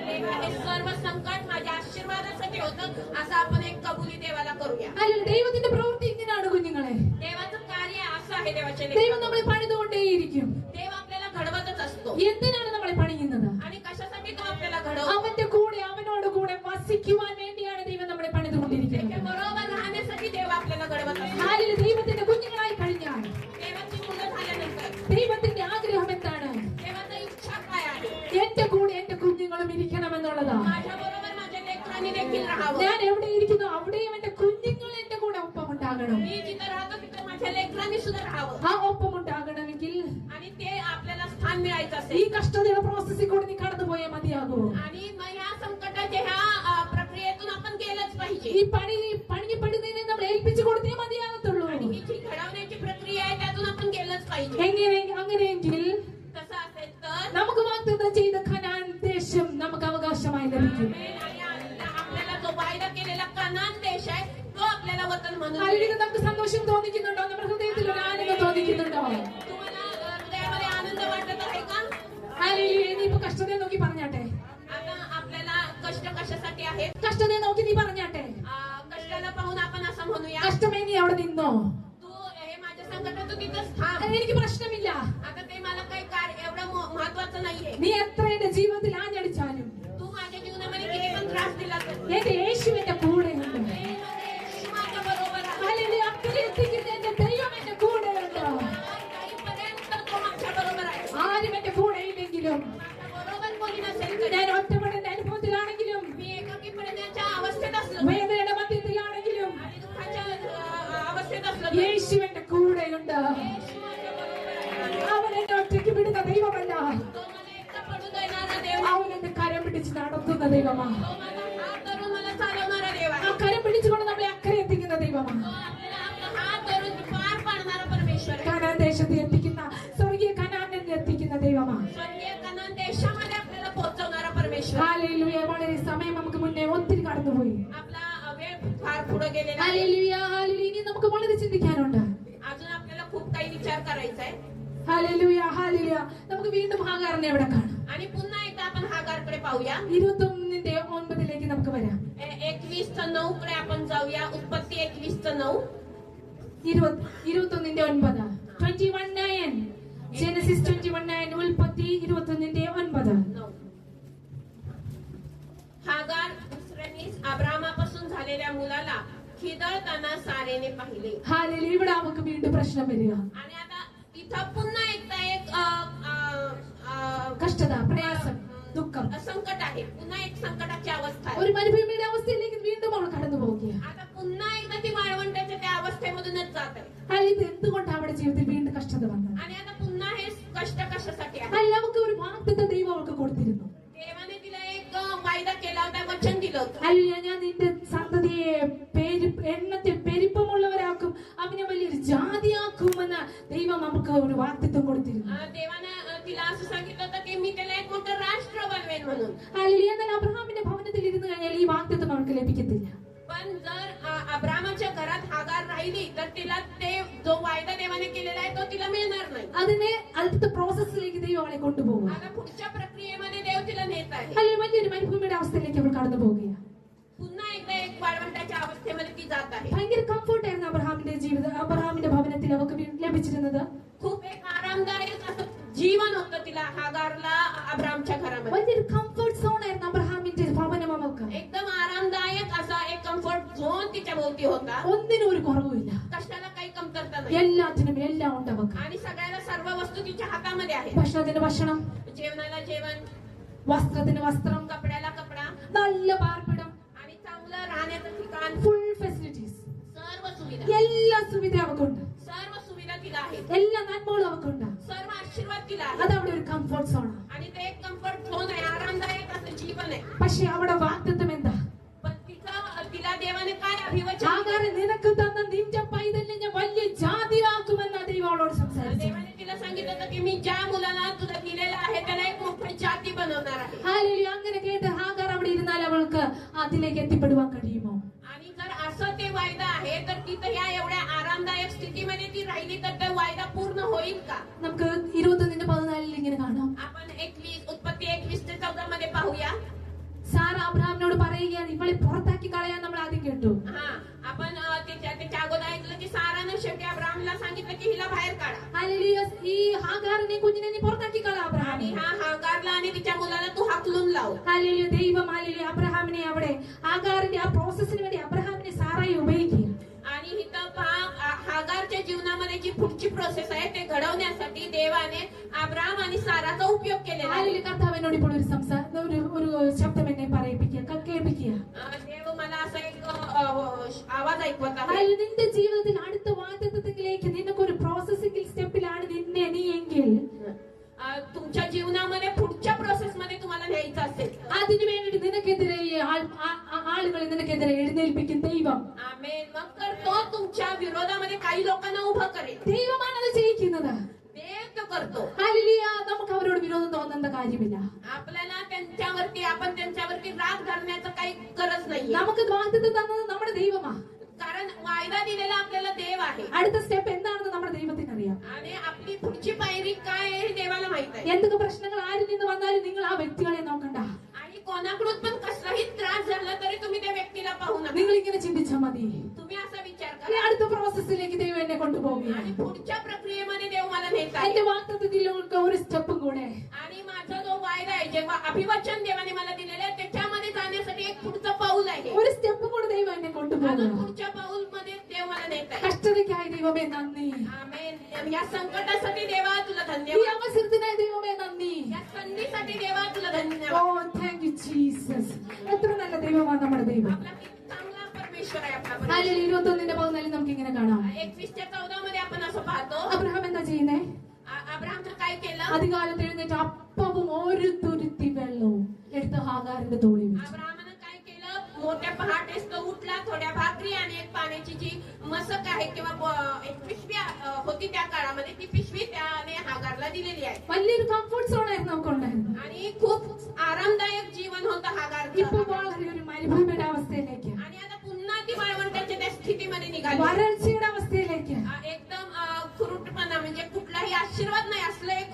देवा, हे सर्व संकट माझ्या आशीर्वादासाठी होतं असं आपण एक कबुली देवाला करूया. ഹല്ലേലൂയ. ദൈവത്തിന്റെ പ്രവൃത്തി ഇങ്ങനെയാണ് കുഞ്ഞുങ്ങളെ. देवाचं कार्य असं आहे देवाच्या ദൈവം लेकरांना. നമ്മളെ പണിതുകൊണ്ടേയിരിക്കും. देव आपल्याला घडवतच असतो. എന്തിനാണ് നമ്മളെ പണിയുന്നത്? आणि कशासाठी तो आपल्याला घडवतो? അവന്റെ കൂടെ, അവനോട് കൂടെ വസിക്കുവാൻ വേണ്ടിയാണ് ദൈവം നമ്മളെ പണിതുകൊണ്ടിരിക്കുന്നത്. बरोबर राहण्यासाठी देव आपल्याला घडवत असतो. ഹല്ലേലൂയ. ദൈവത്തിന്റെ കുഞ്ഞുങ്ങളായി കഴിഞ്ഞാൽ देवाची मुलं झाल्यानंतर ദൈവത്തിന്റെ ആഗ്രഹം എന്താണ്? देवाची इच्छा काय आहे? എന്റെ കൂടെ എന്റെ കുഞ്ഞുങ്ങളും ഇരിക്കണമെന്നുള്ളതാ. माझ्या बरोबर माझ्या लेकरांनी देखील राहावं. ഞാൻ എവിടെ ഇരിക്കുന്നു അവിടെയും എന്റെ കുഞ്ഞുങ്ങൾ എന്റെ കൂടെ ഒപ്പമുണ്ടാകണം. मी जिथं राहतो तिथं माझ्या लेकरांनी सुद्धा राहावं. ആ ഒപ്പമുണ്ടാകണമെങ്കിൽ आणि ते आपल्या असेल. ഈ കഷ്ടതയുടെ പ്രോസസ്സിൽ കൂടി നീ കടന്നുപോയാൽ മതിയാകൂ. आणि मग ह्या संकटाच्या ह्या प्रक्रियेतून आपण गेलंच पाहिजे. ഈ പണിപ്പെടുന്നതിനെ നമ്മൾ ഏൽപ്പിച്ചു കൊടുത്തേ മതിയാകത്തുള്ളൂ. आणि ही जी घडवण्याची प्रक्रिया आहे त्यातून आपण गेलंच पाहिजे. അങ്ങനെയെങ്കിൽ तसं असेल तर നമുക്ക് വാഗ്ദത്തം ചെയ്ത കനാൻ ദേശം നമുക്ക് അവകാശമായി ലഭിക്കും. आपल्याला जो वायदा केलेला कनान देश आहे तो आपल्याला वतन म्हणून അല്ലെങ്കിൽ നമുക്ക് സന്തോഷം തോന്നിക്കുന്നുണ്ടോ? നമ്മുടെ ഹൃദയത്തിൽ ഒരു ആനന്ദം തോന്നിക്കുന്നുണ്ടോ? तुम्हाला हृदयामध्ये आनंद वाटत आहे का? ഹല്ലേലൂയ. നീ ഇപ്പൊ കഷ്ടതയെ നോക്കി പറഞ്ഞാട്ടെ. आता आपल्याला कष्ट कशासाठी आहेत? കഷ്ടതയെ നോക്കി നീ പറഞ്ഞാട്ടെ. कष्टाला पाहून आपण असं म्हणूया, കഷ്ടമേ നീ അവിടെ നിന്നോ. तू हे माझ्या संकटात तू तिथंच थांब. എനിക്ക് പ്രശ്നമില്ല. आता ते मला काही एवढं महत्वाचं नाहीये. നീ എത്ര എന്റെ ജീവിതത്തിൽ ആഞ്ഞടിച്ചാലും तू माझ्या जीवनामध्ये किती पण त्रास दिला तर എന്റെ യേശു എന്റെ കൂടെയുണ്ട്. येशू माझ्या बरोबर आहे. ഹല്ലേലൂയ. അക്കരെ എത്തിക്കുന്ന എന്റെ ദൈവം എന്റെ കൂടെയുണ്ട്. काहीपर्यंत तो माझ्या बरोबर आहे. ആരും എന്റെ കൂടെ ഇല്ലെങ്കിലും, माझ्या बरोबर कोणी नसेल तरी, ഞാൻ ഒറ്റപ്പെടേണ്ട അനുഭവത്തിലാണെങ്കിലും, मी एकाकीपणाच्या अवस्थेत असलो വേദനയുടെ മധ്യത്തിലാണെങ്കിലും आणि दुःखाच्या अवस्थेत असलो യേശു എന്റെ കൂടെയുണ്ട്. येशू माझ्या बरोबर आहे. അവൻ എന്നെ ഒറ്റയ്ക്ക് വിടുന്ന ദൈവമല്ല. तो मला एकटा पडू देणारा देव आहे. അവൻ എന്റെ കരം പിടിച്ച് നടത്തുന്ന ദൈവമാണ്. तो माझा हात धरून मला चालवणारा देव आहे. ആ കരം പിടിച്ചുകൊണ്ട് നമ്മളെ അക്കരെ എത്തിക്കുന്ന ദൈവമാണ്. तो आपल्याला आपला हात धरून पार पाडणारा परमेश्वर आहे. കനാൻ ദേശത്ത് എത്തിക്കുന്ന, സ്വർഗീയ കനാനിൽ എത്തിക്കുന്ന ദൈവമാണ്. स्वर्गीय कनान देशामध्ये आपल्याला पोहोचवणारा परमेश्वर. ഹല്ലേലൂയ. വളരെ സമയം നമുക്ക് മുന്നേ ഒത്തിരി കടന്നുപോയി. आपला वेळ फार पुढे गेलेला आहे. ഹല്ലേലൂയ. ഹല്ലേലൂയ. ഇനി നമുക്ക് വളരെ ചിന്തിക്കാനുണ്ട്. अजून आपल्याला खूप काही विचार करायचा आहे. ഹല്ലേലൂയ. ഹല്ലേലൂയ. നമുക്ക് വീണ്ടും ഹാഗാറിനെ ഇവിടെ കാണാം. आणि पुन्हा एकदा आपण हागारकडे पाहूया. 21:9 നമുക്ക് വരാം. 21:9 कडे आपण जाऊया. उत्पत्ती 21:9. 21:9. 21:9. जेनेसिस 21:9. ഉൽപ്പത്തി 21:9. हागार दुसऱ्यानीच अब्रामापासून झालेल्या मुलाला खिदळताना सारेने पाहिले. ഹല്ലേലൂയ. ഇവിടെ നമുക്ക് വീണ്ടും പ്രശ്നം വരിക. आणि आता इथं पुन्हा एकदा एक കഷ്ടത, പ്രയാസം, ദുഃഖം, संकट आहे. पुन्हा एक संकटाची अवस्था आहे. ഒരു മരുഭൂമിയുടെ അവസ്ഥയിലേക്ക് വീണ്ടും അവൾ കടന്നു പോവുകയാണ്. आता पुन्हा एकदा ती वाळवंटाच्या त्या अवस्थेमधूनच जात आहे. അല്ല, ഇത് എന്തുകൊണ്ടാണ് അവിടെ ജീവിതത്തിൽ വീണ്ടും കഷ്ടത വന്നത്? आणि आता पुन्हा हे कष्ट कशासाठी आहे? അല്ല, നമുക്ക് ഒരു വാഗ്ദത്തം ദൈവം അവൾക്ക് കൊടുത്തിരുന്നു. देवाने तिला एक वायदा केला होता, वचन दिलं होतं. അല്ല, ഞാൻ നിന്റെ സന്തതിയെ എണ്ണത്തിൽ പെരുപ്പമുള്ളവരാക്കും, അവനെ വലിയൊരു ജാതിയാക്കുമെന്ന് ദൈവം നമുക്ക് ഒരു വാഗ്ദത്തം കൊടുത്തിരുന്നു. देवाने तिला असं सांगितलं होतं की मी त्याला एक मोठं राष्ट्र बनवेन म्हणून. അല്ല, എന്നാൽ അബ്രഹാമിന്റെ ഭവനത്തിൽ ഇരുന്ന് കഴിഞ്ഞാൽ ഈ വാഗ്ദത്തം അവൾക്ക് ലഭിക്കത്തില്ല. पण जर अब्रामाच्या घरात हागार राहिली तर तिला ते जो वायदा देवाने केलेला आहे तो तिला मिळणार नाही. അതിനെ അടുത്ത പ്രോസസ്സിലേക്ക് ദൈവം അവളെ കൊണ്ടുപോകും. आता पुढच्या प्रक्रियेमध्ये देव तिला नेत आहे. അല്ല, വലിയൊരു മരുഭൂമിയുടെ അവസ്ഥയിലേക്ക് അവൾ കടന്നു പോവുകയാണ്. पुन्हा एकदा एक वाळवंटाच्या अवस्थेमध्ये ती जात आहे. ഭയങ്കര കംഫർട്ടായിരുന്നു അബ്രഹാമിന്റെ ഭവനത്തിൽ അവൾക്ക് ലഭിച്ചിരുന്നത്. खूप एक आरामदायक असं जीवन होतं तिला हागारला अब्रामच्या घरामध्ये. വലിയൊരു കംഫർട്ട് സോൺ ആയിരുന്നു അബ്രഹാമിന്റെ ഭവനം അവൾക്ക്. एकदम आरामदायक असा एक कम्फर्ट झोन तिच्या भोवती होता. ഒന്നിനും ഒരു കുറവുമില്ല. कष्टाला काही कमतरता नाही. എല്ലാത്തിനും എല്ലാം ഉണ്ട് അവൾക്ക്. आणि सगळ्याला सर्व वस्तू तिच्या हातामध्ये आहेत. ഭക്ഷണത്തിന് ഭക്ഷണം, जेवणाला जेवण, വസ്ത്രത്തിന് വസ്ത്രം, कपड्याला कपडा നല്ല പാർപ്പിടം, आणि चांगलं राहण्याचं ठिकाण, ഫുൾ ഫെസിലിറ്റീസ്, सर्व सुविधा, എല്ലാ സുവിധ അവക്കുണ്ട്. सर्व सुविधा तिला आहेत. എല്ലാ നന്മകളും അവക്കുണ്ട്. सर्व आशीर्वाद तिला आहे. അതവിടെ ഒരു കംഫർട്ട് സോണാണ്. आणि ते एक कम्फर्ट झोन आहे, आरामदायक असं जीवन आहे. പക്ഷെ അവിടെ വാഗ്ദത്തം എന്താ? पण तिला देवाने काय अभिवचन ആകാരം നിനക്ക് തന്ന നിന്റെ പൈതലിനെ ഞാൻ വലിയ ജാതിയാക്കുമെന്ന് ദൈവം അവളോട് സംസാരിച്ചു. देवाने तिला सांगितलं होतं की मी ज्या मुलाला तुला दिलेलं आहे त्याला एक मोठी जाती बनवणार आहे. ഹല്ലേലൂയ. അങ്ങനെ കേട്ട് ഹാഗാർ അവിടെ ഇരുന്നാൽ അവൾക്ക് അതിലേക്ക് എത്തിപ്പെടുവാൻ കഴിയുമോ? आणि जर असं ते वायदा आहे तर तिथं या एवढ्या आरामदायक स्थितीमध्ये ती राहिली तर तो वायदा पूर्ण होईल का? നമുക്ക് 21:14 ഇങ്ങനെ കാണാം. आपण 21 उत्पत्ती 21-14 मध्ये पाहूया. സാറ അബ്രഹാമിനോട് പറയുകയാണ്, ഇവളെ പുറത്താക്കി കളയാൻ നമ്മൾ ആദ്യം കേട്ടു. हा आपण त्याच्या अगोदर ऐकलं की सारानं शेवटी अब्राहमला सांगितलं की हिला बाहेर काढा. ഹല്ലേലൂയ. ഈ ഹാഗാറിനെ കുഞ്ഞിനെ നീ പുറത്താക്കി കള അബ്രഹാം. आणि हा हागारला आणि तिच्या मुलाला तू हाकलून लाव. ഹല്ലേലൂയ. ദൈവം ഹല്ലേലൂയ അബ്രഹാമിനെ അവിടെ ഹാഗാറിന്റെ ആ പ്രോസസ്സിന് വേണ്ടി അബ്രഹാമിനെ സാറായി ഉപയോഗിക്കുക. आणि इथं पहा हागारच्या जीवनामध्ये जी पुढची प्रोसेस आहे ते घडवण्यासाठी देवाने अब्राहम आणि साराचा उपयोग केलेला आहे. ഹല്ലേലൂയ. കർത്താവ് എന്നോട് ഇപ്പോൾ ഒരു ശബ്ദം എന്നെ പറയിപ്പിക്കുക, കേൾപ്പിക്കുക. देव मला असा एक आवाज ऐकवत आहे. ഹല്ലേലൂയ. നിന്റെ ജീവിതത്തിൽ അടുത്ത വാഗ്ദത്തത്തിലേക്ക് നിനക്കൊരു പ്രോസസ്സിംഗ് സ്റ്റെപ്പിലാണ് നീ എങ്കിൽ तुमच्या जीवनामध्ये നടത്തേണ്ട കാര്യമില്ല. आपल्याला आपण त्यांच्यावरती राग धरण्याचं काही गरज नाही. നമുക്ക് വാഗ്ദത്തം തന്നത് നമ്മുടെ ദൈവമാണ്. कारण वायदा दिलेला आपल्याला देव आहे. അടുത്ത സ്റ്റെപ്പ് എന്താണെന്ന് നമ്മുടെ ദൈവത്തിന് അറിയാം. आणि आपली पुढची पायरी काय आहे हे देवाला माहित आहे. എന്തൊക്കെ പ്രശ്നങ്ങൾ ആരിൽ നിന്ന് വന്നാലും നിങ്ങൾ ആ വ്യക്തികളെ നോക്കണ്ട. आणि कोणाकडून पण कसलाही त्रास झाला तरी तुम्ही त्या व्यक्तीला पाहू नका. നിങ്ങൾ ഇങ്ങനെ ചിന്തിച്ചാൽ മതി. तुम्ही असा विचार ഈ करा. അടുത്ത പ്രോസസ്സിലേക്ക് ദൈവം എന്നെ കൊണ്ടുപോകുകയാണ്. आणि पुढच्या प्रक्रियेमध्ये देव मला नेत എന്റെ आहे. വാഗ്ദത്തത്തിലുള്ള ഒരു സ്റ്റെപ്പും കൂടെ. आणि माझा जो वायदा आहे, जेव्हा अभिवचन देवाने मला दिलेलं आहे, त्याच्यामध्ये जाण्यासाठी एक पुढचं पाऊल आहे. ഒരു സ്റ്റെപ്പും കൂടെ ദൈവം എന്നെ अजून കൊണ്ടുപോകുക. पुढच्या पाऊल मध्ये देव मला नेत आहे. കഷ്ടതയ്ക്കായി ദൈവമേ നന്ദി. आमेन. या संकटासाठी देवा तुला ഈ धन्यवाद. അവസരത്തിനായി ദൈവമേ നന്ദി. या संधीसाठी देवा तुला ഓ धन्यवाद. Thank you Jesus. എത്ര നല്ല ദൈവമാണ് നമ്മുടെ ദൈവം. आपला किती चांगला परमेश्वर आहे आपला परमेश्वर. അല്ലെങ്കിൽ 21-14 നമുക്ക് इങ്ങനെ കാണാം. 21:14 मध्ये आपण असं पाहतो, അബ്രഹാം എന്താ ചെയ്യുന്നേ? अब्राहमनं काय केलं? അധികാലത്ത് എഴുന്നേറ്റ് അപ്പവും ഒരു തുരുത്തി വെള്ളവും എടുത്ത് ഹാഗാറിന്റെ തോളിൽ വെച്ചു. अब्राहमनं काय केलं? मोठ्या पहाटेस तो उठला, थोड्या भाकरी आणि एक पाण्याची जी मसक आहे किंवा एक पिशवी होती त्या काळामध्ये, ती पिशवी त्याने हागारला दिलेली आहे. വലിയൊരു കംഫർട്ട് സോൺ ആയിരുന്നു നമുക്ക് ഉണ്ടായിരുന്നത്. आणि खूप आरामदायक जीवन होतं हागारचं. ഇപ്പൊ വളരെ ഒരു മരുഭൂമിയുടെ അവസ്ഥയിലേക്ക്, आणि आता पुन्हा ती वाळवंटाच्या त्या स्थितीमध्ये निघाली. വരൾച്ചയുടെ അവസ്ഥയിലേക്ക്, एकदम खुरुटपणा म्हणजे कुठलाही आशीर्वाद नाही असलं एक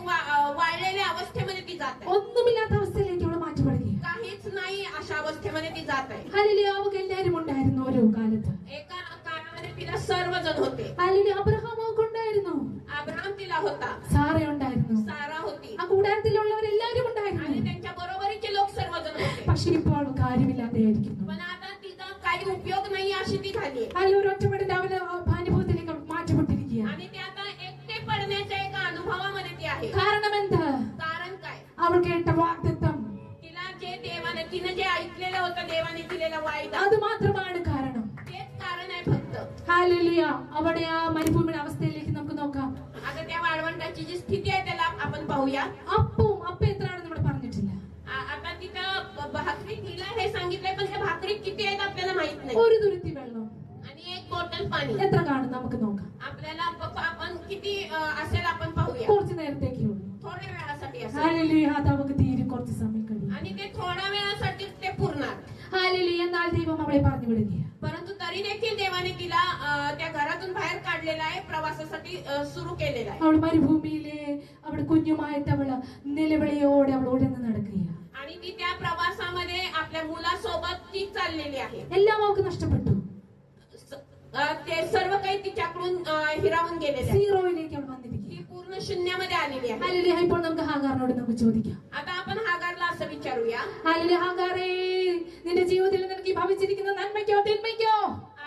वाळलेल्या अवस्थेमध्ये ती जात आहे. ഒന്നുമില്ലാത്ത അവസ്ഥയിലേക്ക് അവൾ മാറ്റപ്പെടുകയാണ്. काहीच नाही अशा अवस्थेमध्ये ती जात आहे. ഹല്ലേലൂയ. അവൾക്ക് എല്ലാവരും ഉണ്ടായിരുന്നു ഓരോ കാലത്ത്. एका काळामध्ये तिला सर्वजण होते. ഹല്ലേലൂയ. അബ്രഹാം അവൾക്കുണ്ടായിരുന്നു, अब्राहम तिला होता, സാറ ഉണ്ടായിരുന്നു, सारा होती ആ കൂടാരത്തിലുള്ളവരെല്ലാവരും आणि ഉണ്ടായിരുന്നു. त्यांच्या बरोबरीचे लोक सर्वजण होते. പക്ഷെ ഇപ്പോൾ അവൾ കാര്യമില്ലാതെയായിരിക്കുന്നു. पण आता तिचा काही उपयोग नाही अशी ती झाली. അല്ലെങ്കിൽ ഒരു ഒറ്റപ്പെടന്റെ അവന്റെ അനുഭവത്തിലേക്ക് അവൾ മാറ്റപ്പെട്ടിരിക്കുകയാണ്. आणि ते आता एकटे पडण्याच्या एका अनुभवामध्ये ती आहे. കാരണം എന്ത്? कारण काय? അവൾ കേട്ട വാഗ്ദത്തം, तिनं जे ऐकलेलं होतं देवाने दिलेला वायदा, അത് മാത്രമാണ് കാരണം. तेच कारण आहे फक्त. ഹല്ലേലൂയ. അവിടെ ആ മരുഭൂമിയുടെ അവസ്ഥയിലേക്ക് നമുക്ക് നോക്കാം. आता त्या वाळवंटाची जी स्थिती आहे त्याला आपण पाहूया. അപ്പം എത്രയാണെന്ന് ഇവിടെ പറഞ്ഞിട്ടില്ല. आता तिथं भाकरी तिला हे सांगितलंय, पण त्या भाकरी किती आहेत आपल्याला माहित नाही. ഒരു തുരുത്തി വെള്ളം आणि एक बॉटल पाणी എത്ര കാണും നമുക്ക് നോക്കാം. आपल्याला आपण किती असेल आपण पाहूया. കുറച്ച് നേരത്തേക്കേ ഉള്ളൂ. थोड्या वेळासाठी असेल ഹല്ലേലൂയ. അത് അവൾക്ക് തീരെ കുറച്ച് സമയം കഴിയും. आणि ते थोड्या वेळासाठी ते पुरणार. ഹല്ലേലൂയ. എന്നാൽ ദൈവം അവളെ പറഞ്ഞു വിടുകയാണ്. परंतु तरी देखील देवाने तिला त्या घरातून बाहेर काढलेला आहे, प्रवासासाठी सुरू केलेला आहे. അവൾ മരുഭൂമിയിലെ അവിടെ കുഞ്ഞുമായിട്ട് അവള് നിലവിളിയോടെ അവൾ ഉടന്ന് നടക്കുകയാണ്. आणि ती त्या प्रवासामध्ये आपल्या मुलासोबत ती चाललेली आहे. എല്ലാം അവൾക്ക് നഷ്ടപ്പെട്ടു. ते सर्व काही तिच्याकडून हिरावून गेलेले आहे. സീറോയിലേക്ക് അവൾ വന്നിരിക്കുക. ती पूर्ण शून्यामध्ये आलेली आहे. ഹല്ലേലൂയ. ഇപ്പോൾ നമുക്ക് ഹാഗാറിനോട് നമുക്ക് ചോദിക്കാം. आता आपण हागारला असं विचारूया, ഹല്ലേലൂയ. ഹാഗാറേ, നിന്റെ ജീവിതത്തിൽ നിനക്ക് ഈ ഭവിച്ചിരിക്കുന്ന നന്മയ്ക്കോ തിന്മയ്ക്കോ?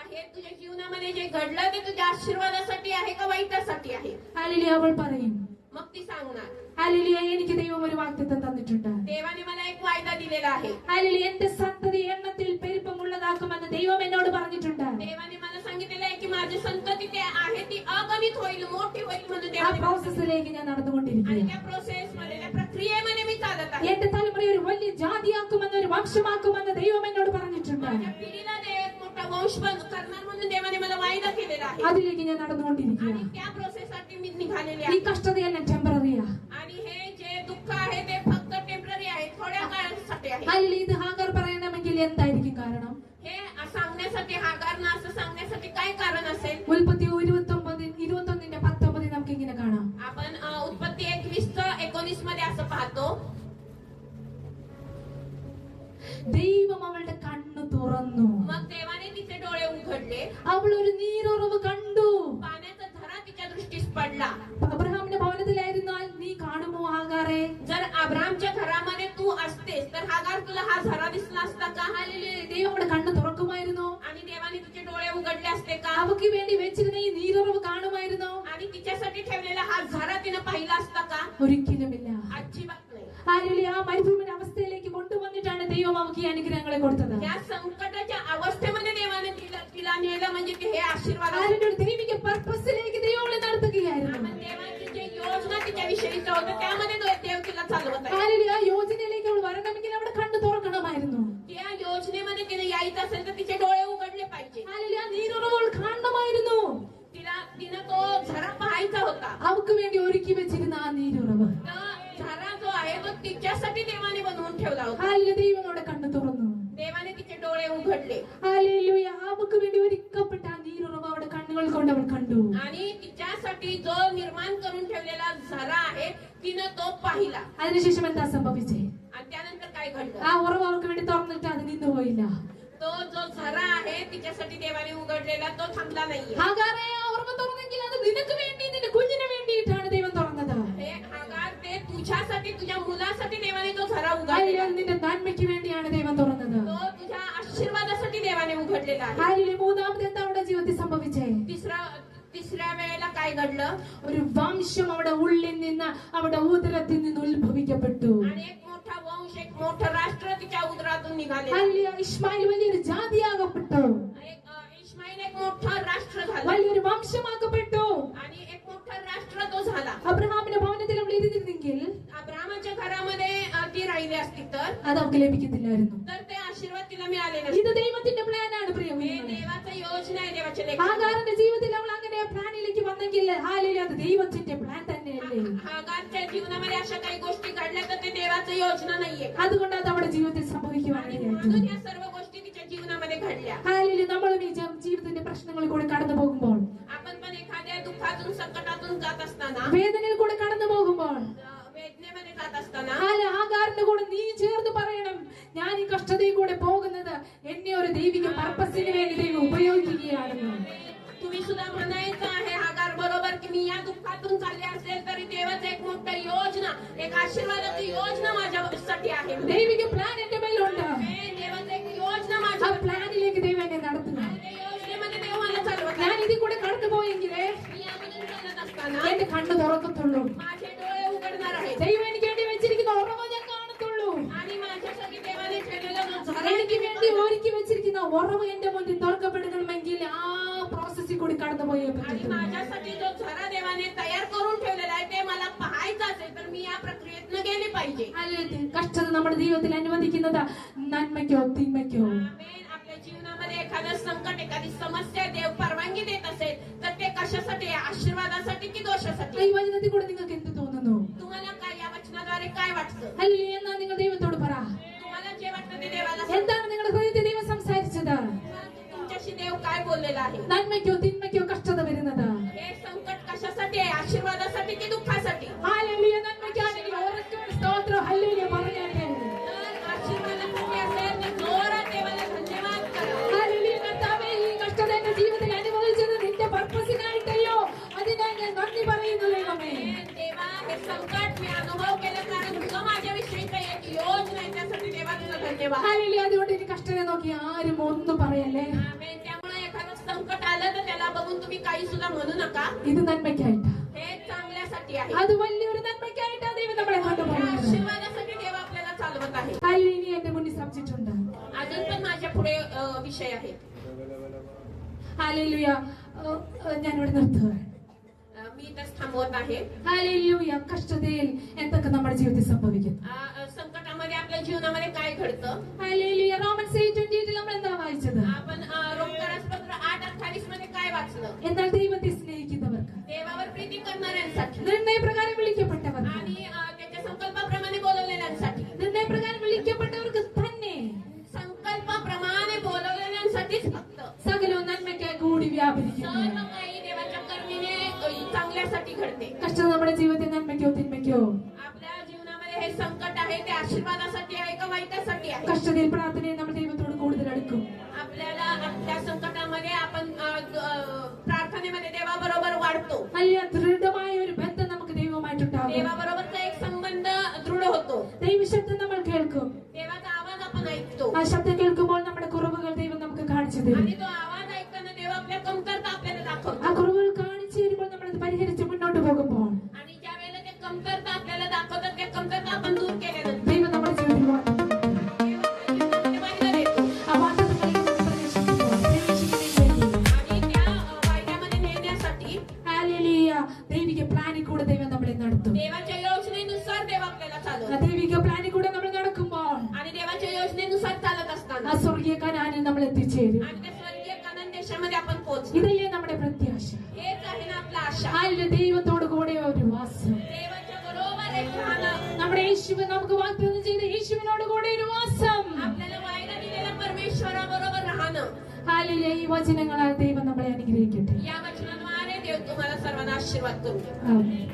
आहे तुझ्या जीवनामध्ये जे घडलं ते तुझ्या आशीर्वादासाठी आहे का वाईटासाठी आहे? ഹല്ലേലൂയ. അവൾ പറയും, मग ती सांगणार, ഹല്ലേലൂയ, എനിക്ക് ദൈവം ഒരു വാഗ്ദത്തം തന്നിട്ടുണ്ട്. देवाने मला एक वायदा दिलेला आहे. ഹല്ലേലൂയ. എന്റെ സന്തതി എണ്ണത്തിൽ പെരുപ്പമുള്ളതാക്കുമെന്ന് ദൈവം എന്നോട് പറഞ്ഞിട്ടുണ്ട്. देवाने मला सांगितलेलं आहे की माझी संतती ते आहे ती अगणित होईल, मोठी होईल म्हणून ആ देवाने मला सांगितलं. പ്രോസസ്സിലേക്ക് ഞാൻ आणि നടന്നുകൊണ്ടിരിക്കുകയാണ്. त्या प्रोसेस मध्ये त्या प्रक्रियेमध्ये मी चालत आहे. എന്റെ തലമുറയെ ഒരു വലിയ ജാതിയാക്കുമെന്ന്, ഒരു വംശമാക്കുമെന്ന് ദൈവം എന്നോട് പറഞ്ഞിട്ടുണ്ട്. माझ्या पिढीला ते एक मोठा वंश करणार म्हणून देवाने मला वायदा केलेला आहे. അതിലേക്ക് ഞാൻ നടന്നുകൊണ്ടിരിക്കുകയാണ്. आणि त्या प्रोसेस साठी मी निघालेली ഈ आहे. കഷ്ടതയെല്ലാം ടെമ്പററിയാ. आणि हे जे दुःख आहे ते फक्त टेम्पररी आहे, थोड्या काळासाठी आहे. അല്ലെങ്കിൽ ഇത് ഹാഗർ പറയണമെങ്കിൽ എന്തായിരിക്കും കാരണം? हे सांगण्यासाठी हागारनं असं सांगण्यासाठी काय कारण असेल? ഉൽപ്പത്തി 21:19 നമുക്ക് ഇങ്ങനെ കാണാം. आपण उत्पत्ती 21:19 मध्ये असं पाहतो, ദൈവം അവളുടെ കണ്ണു തുറന്നു. मग देवाने तिचे डोळे उघडले, അവൾ ഒരു നീരുറവ് കണ്ടു. पाण्याचा झरा तिच्या दृष्टीस पडला. അബ്രഹാമിന്റെ ഭവനത്തിലായിരുന്നാൽ നീ കാണുമോ ഹാഗാറെ? जर अब्रामच्या घरामध्ये तू असतेस तर हागार तुला हा झरा दिसला असता का? ഹല്ലേലൂയ. ദൈവം അവളുടെ കണ്ണ് തുറക്കുമായിരുന്നോ? आणि देवाने तुझे डोळे उघडले असते का? അവക്ക് വേണ്ടി വെച്ചിരുന്ന ഈ നീരുറവ് കാണുമായിരുന്നോ? आणि तिच्यासाठी ठेवलेला हा झरा तिने पाहिला असता का? ഒരിക്കലുമില്ല. अजिबात नाही. ഹല്ലേലൂയ. ആ മരുഭൂമിയുടെ അവസ്ഥയിലേക്ക് കൊണ്ടുവന്നിട്ടാണ് ദൈവം അവക്ക് ഈ അനുഗ്രഹങ്ങളെ കൊടുത്തത്. या संकटाच्या अवस्थेमध्ये देवाने तिला नेलं म्हणजे ते हे आशीर्वाद आहे. അതിന്റെ ഒരു ദൈവിക പർപ്പസിലേക്ക് ദൈവം അവളെ നടത്തുകയായിരുന്നു. आपण देवाची जे योजना तिच्या विषयीचं होतं त्यामध्ये देव तिला चालवत आहे. ഹല്ലേലൂയ. ആ യോജനയിലേക്ക് അവൾ വരണമെങ്കിൽ അവിടെ കണ്ണു തുറക്കണമായിരുന്നു. त्या योजनेमध्ये तिने यायचं असेल तर तिचे डोळे उघडले पाहिजे. ഹല്ലേലൂയ. ആ നീരുറവ് അവൾ കാണണമായിരുന്നു. तिनं तो झरा पाहायचा होता. അവക്ക് വേണ്ടി ഒരുക്കി വെച്ചിരുന്ന ആ നീരുറവ് तर झरा जो आहे तो तिच्या ഹല്ലേലൂയ, ദൈവം അവിടെ കണ്ണു തുറന്നു. देवाने तिचे डोळे उघडले ഹല്ലേലൂയ, അവൾക്ക് വേണ്ടി ഒരുക്കപ്പെട്ട ആ നീരുറവ അവിടെ കണ്ണുകൾ കൊണ്ട് അവൾ കണ്ടു. आणि तिच्यासाठी जो निर्माण करून ठेवलेला झरा आहे तिनं तो पाहिला. അതിനുശേഷം എന്താ സംഭവിച്ചേ? आणि त्यानंतर काय घडलं? ആ ഉറവ അവൾക്ക് വേണ്ടി തുറന്നിട്ട് അത് നിന്നു പോയില്ല. तो जो झरा आहे तिच्यासाठी देवाने उघडलेला तो थांबला नाहीये. ഹാഗാറേ, ആ ഉറവ തുറന്നെങ്കിൽ അത് നിനക്ക് വേണ്ടി, നിന്റെ കുഞ്ഞിന് വേണ്ടിയിട്ടാണ് ദൈവം തുറന്നത്. हे हागार, ते तुझ्यासाठी, तुझ्या मुलासाठी देवाने तो झरा ഹല്ലേലൂയ, उघडलेला. നിന്റെ നന്മയ്ക്ക് വേണ്ടിയാണ് ദൈവം തുറന്നത്. तो तुझ्या आशीर्वादासाठी देवाने उघडलेला आहे. ഹല്ലേലൂയ, മൂന്നാമത് എന്താ അവിടെ ജീവിതത്തിൽ സംഭവിച്ചേ? तिसऱ्या वेळेला काय घडलं? ഒരു വംശം അവിടെ ഉള്ളിൽ നിന്ന്, അവിടെ ഉദരത്തിൽ നിന്ന് ഉത്ഭവിക്കപ്പെട്ടു. आणि एक मोठा वंश, एक मोठं राष्ट्र तिच्या उदरातून निघाले. ഹല്ലേലൂയ, ഇശ്മായിൽ വലിയൊരു ജാതിയാകപ്പെട്ടു. इस्माईल एक मोठं राष्ट्र झालं വലിയൊരു വംശമാക്കപ്പെട്ടു. आणि एक मोठा राष्ट्र तो झाला. അബ്രഹാമിന്റെ ഭവനത്തിൽ അവൾ ഇരുന്നിരുന്നെങ്കിൽ अब्राहमाच्या घरामध्ये ती राहिली असती तर അത് അവൾക്ക് ലഭിക്കത്തില്ലായിരുന്നു. ते आशीर्वाद तिला मिळाले ഇത് नसते. ദൈവത്തിന്റെ പ്ലാനാണ് हे പ്രിയമുള്ളവരെ. देवाचं योजना आहे, देवाचे लेख. ഹാഗാറിന്റെ ജീവിതത്തിൽ അവൾ അങ്ങനെ പ്ലാനിലേക്ക് വന്നെങ്കിൽ ഹല്ലേലൂയ, അത് ദൈവത്തിന്റെ പ്ലാൻ തന്നെയല്ലേ? हागारच्या जीवनामध्ये अशा काही गोष्टी घडल्या तर ते देवाचं योजना नाहीये. അതുകൊണ്ട് അത് അവിടെ ജീവിതത്തിൽ आणि സംഭവിക്കുവാനിടയായി. म्हणून या सर्व गोष्टी तिच्या जीवनामध्ये घडल्या. ഹല്ലേലൂയ, നമ്മളും ഈ ജീവിതത്തിന്റെ പ്രശ്നങ്ങളിൽ കൂടെ കടന്നു പോകുമ്പോൾ, आपण पण एखाद्या दुःखातून, संकटातून जात असताना, വേദനയിൽ കൂടെ കടന്നു പോകുമ്പോൾ, वेदनेमध्ये जात असताना ഹാഗാറിന്റെ കൂടെ നീ ചേർന്ന് പറയണം, ഞാൻ ഈ കഷ്ടതയിൽ കൂടെ പോകുന്നത് എന്നെ ഒരു ദൈവിക പർപ്പസിന് വേണ്ടി ദൈവം ഉപയോഗിക്കുകയാണെന്ന്. तुम्ही सुद्धा म्हणायचं आहे हागार बरोबर की मी या दुःखातून चालले असेल तरी देवाचं एक मोठं योजना, एक आशीर्वादाची योजना माझ्यासाठी आहे. ദൈവിക പ്ലാൻ എന്റെ മേലുണ്ട്. देवाचं एक योजना ആ माझ्या പ്ലാനിലേക്ക് ദൈവം എന്നെ നടത്തുക. त्या योजनेमध्ये देव मला चालवत ഞാൻ आहे. ഇതിൽ കൂടെ കടന്നു പോയെങ്കിലേ मी यामधून चालत असताना എന്റെ കണ്ണ് തുറക്കത്തുള്ളൂ. माझे डोळे उघडणार आहेत ദൈവം എനിക്ക് വേണ്ടി വെച്ചിരിക്കുന്ന ഉറവ ഞാൻ കാണത്തുള്ളൂ. आणि माझ्यासाठी देवाने ठेवलेला जो झरा എനിക്ക് വേണ്ടി ഒരുക്കി വെച്ചിരിക്കുന്ന ഉറവ് എന്റെ മുന്നിൽ തുറക്കപ്പെടണമെങ്കിൽ ആ പ്രോസസ്സിൽ കൂടി കടന്നുപോയേ आणि പറ്റത്തുള്ളൂ. माझ्यासाठी जो झरा देवाने तयार करून ठेवलेला आहे ते मला पाहायचं असेल तर मी या प्रक्रियेतनं गेली पाहिजे. അല്ലെങ്കിൽ കഷ്ടത നമ്മുടെ ജീവിതത്തിൽ അനുവദിക്കുന്നത് നന്മയ്ക്കോ തിന്മയ്ക്കോ? आमेन. आपल्या जीवनामध्ये एखादं संकट, एखादी समस्या देव परवानगी देत असेल तर ते कशासाठी आहे? आशीर्वादासाठी की दोषासाठी? ഈ വചനത്തിൽ കൂടെ നിങ്ങൾക്ക് എന്ത് തോന്നുന്നു? तुम्हाला काय या वचनाद्वारे काय वाटतं? അല്ലെങ്കിൽ എന്നാ നിങ്ങൾ ദൈവത്തോട് പറ, तुम्हाला जे वाटतं ते देवाला सांगा. എന്താണ് നിങ്ങളുടെ ഹൃദയത്തിൽ ദൈവം സംസാരിച്ചത്? तुमच्याशी देव काय बोललेला आहे? നന്മയ്ക്കോ തിന്മയ്ക്കോ കഷ്ടത വരുന്നത്? हे संकट कशासाठी आहे? आशीर्वादासाठी की दुःखासाठी? ഹല്ലേലൂയ, നന്മയ്ക്കാണെങ്കിൽ ഉറക്കെ സ്തോത്രം ഹല്ലേലൂയ പറഞ്ഞാട്ടെ. तर आशीर्वादासाठी असेल तर जोरात देवाला धन्यवाद करा. ഹല്ലേലൂയ, കർത്താവേ, ഈ കഷ്ടത എന്റെ ജീവിതത്തിൽ അനുഭവിച്ചത് നിന്റെ പർപ്പസിനായിട്ടല്ലോ, അതിനായി ഞാൻ നന്ദി പറയുന്നു ദൈവമേ. देवा, हे संकट मी अनुभव केलं कारण तुझं माझ्याविषयीचं एक योजना आहे, त्यासाठी देवा तुझं धन्यवाद. ഹല്ലേലൂയ, അതുകൊണ്ട് ഇനി കഷ്ടത നോക്കി ആരും ഒന്നും പറയല്ലേ. आमेन. त्यामुळे एखादं संकट आलं तर त्याला बघून तुम्ही काही सुद्धा म्हणू नका. ഇത് നന്മയ്ക്കായിട്ടാ, हे चांगल्यासाठी आहे. അത് വലിയൊരു നന്മയ്ക്കായിട്ടാ ദൈവം നമ്മളെ या കൊണ്ടുപോകുന്നത്. आशीर्वादासाठी देव आपल्याला चालवत आहे. ഹല്ലേലൂയ, ഇനി എന്റെ മുന്നിൽ സബ്ജക്റ്റ് अजून पण माझ्या पुढे विषय आहेत. ഹല്ലേലൂയ, ഞാനിവിടെ നിർത്തുകയാണ്. मी इथंच थांबवत आहे. ഹല്ലേലൂയ, കഷ്ടതയിൽ എന്തൊക്കെ നമ്മുടെ ജീവിതത്തിൽ സംഭവിക്കും? संकटामध्ये आपल्या जीवनामध्ये काय घडतं? ഹല്ലേലൂയ, റോമൻസ് 8:28 നമ്മൾ എന്താ വായിച്ചത്? आपण रोमकरासपत्र 8:28 मध्ये काय वाचलं? എന്നാൽ ദൈവത്തെ സ്നേഹിക്കുന്നവർക്ക്, देवावर प्रीती करणाऱ्यांसाठी നിർണയപ്രകാരം വിളിക്കപ്പെട്ടവർക്ക്, आणि त्याच्या संकल्पाप्रमाणे बोलवलेल्यांसाठी, നിർണയപ്രകാരം വിളിക്കപ്പെട്ടവർക്ക് തന്നെ संकल्पाप्रमाणे बोलवलेल्यांसाठीच फक्त സകലവും നന്മയ്ക്കായി കൂടി വ്യാപരിക്കുന്നു. सर्व काही देवाच्या करुणेने चांगल्यासाठी घडते. കഷ്ടത നമ്മുടെ ജീവിതത്തിൽ നന്മയ്ക്കോ തിന്മയ്ക്കോ? आपल्या जीवनामध्ये हे संकट आहे ते आशीर्वादासाठी आहे का वाईटासाठी आहे? കഷ്ടതയിൽ പ്രാർത്ഥനയെ നമ്മൾ ദൈവത്തോട് കൂടുതൽ അടുക്കും. आपल्याला आपल्या संकटामध्ये आपण प्रार्थनेमध्ये देवाबरोबर वाढतो. വലിയ ദൃഢമായ ഒരു ബന്ധം നമുക്ക് ദൈവവുമായിട്ടുണ്ടാകും. देवाबरोबरचा एक संबंध दृढ होतो. ദൈവശബ്ദം നമ്മൾ കേൾക്കും. देवाचा आवाज आपण ऐकतो ആ ശബ്ദം കേൾക്കുമ്പോൾ നമ്മുടെ കുറവുകൾ ദൈവം നമുക്ക് കാണിച്ചു തരും. आणि तो आवाज ऐकताना देव आपल्या कमतरता आपल्याला ആ दाखवतो. കുറവുകൾ കാണിച്ചു തരുമ്പോൾ നമ്മൾ അത് പരിഹരിച്ച് മുന്നോട്ട് പോകുമ്പോൾ आणि ज्या वेळेला ते कमतरता आपल्याला दाखवतात त्या कमतरता आपण दूर केल्यानंतर ദൈവം നമ്മുടെ ജീവിതത്തിൽ വാഴും. देव आपल्या जीवनामध्ये वाहिलं देतो. ആ വാഗ്ദത്തങ്ങളിലേക്ക് നമ്മൾ പ്രവേശിക്കുന്നതിന് വേണ്ടി आणि त्या वाहिल्यामध्ये नेण्यासाठी ഹല്ലേലൂയ, ദൈവിക പ്ലാനിൽ കൂടെ ദൈവം നമ്മളെ നടത്തും. देवाच्या योजनेनुसार देव आपल्याला ആ चालवतो. ദൈവിക പ്ലാനിൽ കൂടെ നമ്മൾ നടക്കുമ്പോൾ आणि देवाच्या योजनेनुसार चालत असताना ആ സ്വർഗീയ കനാനിൽ നമ്മൾ എത്തിച്ചേരും. आणि त्या स्वर्गीय कानान देशामध्ये आपण पोहोचतो. ഇതല്ലേ നമ്മുടെ പ്രത്യാശ? हेच आहे ना आपला आशा. ഹല്ലേലൂയ, ദൈവത്തോട് കൂടെ ഒരു വാസം. देवाच्या बरोबर एक राहणं. നമ്മുടെ യേശുവ് നമുക്ക് വാഗ്ദത്തം ചെയ്ത യേശുവിനോട് കൂടെ ഒരു വാസം. आपल्याला वायदा दिलेला परमेश्वराबरोबर राहणं. ഹല്ലേലൂയ. ഈ വചനങ്ങളാൽ ദൈവം നമ്മളെ അനുഗ്രഹിക്കട്ടെ. या वचनाद्वारे देव तुम्हाला सर्वांना आशीर्वाद करू दे. ആമേൻ.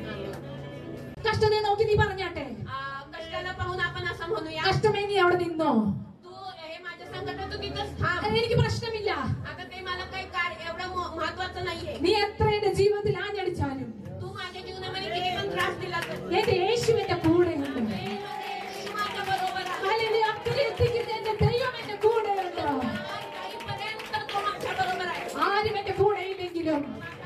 കഷ്ടതയെ നോക്കി നീ പറഞ്ഞാട്ടെ, कष्टाला पाहून आपण असं म्हणूया, കഷ്ടമേ നീ അവിടെ നിന്നോ, तू हे माझ्या संकट तू तिथंच थांब. എനിക്ക് പ്രശ്നമില്ല, आता ते मला काही कार्य एवढं महत्वाचं नाहीये. നീ എത്ര എന്റെ ജീവിതത്തിൽ ആഞ്ഞടിച്ചാലും तू माझ्या जीवनामध्ये किती पण त्रास दिला तर എന്റെ യേശുവിന്റെ കൂടെയുണ്ട്. येशू माझ्या बरोबर आहे. ഹല്ലേലൂയ. അക്കരെ എത്തിക്കുന്ന എന്റെ ദൈവം എന്റെ കൂടെയുണ്ട്. काहीपर्यंत तो माझ्या बरोबर आहे. ആരും എന്റെ കൂടെ ഇല്ലെങ്കിലും माझ्या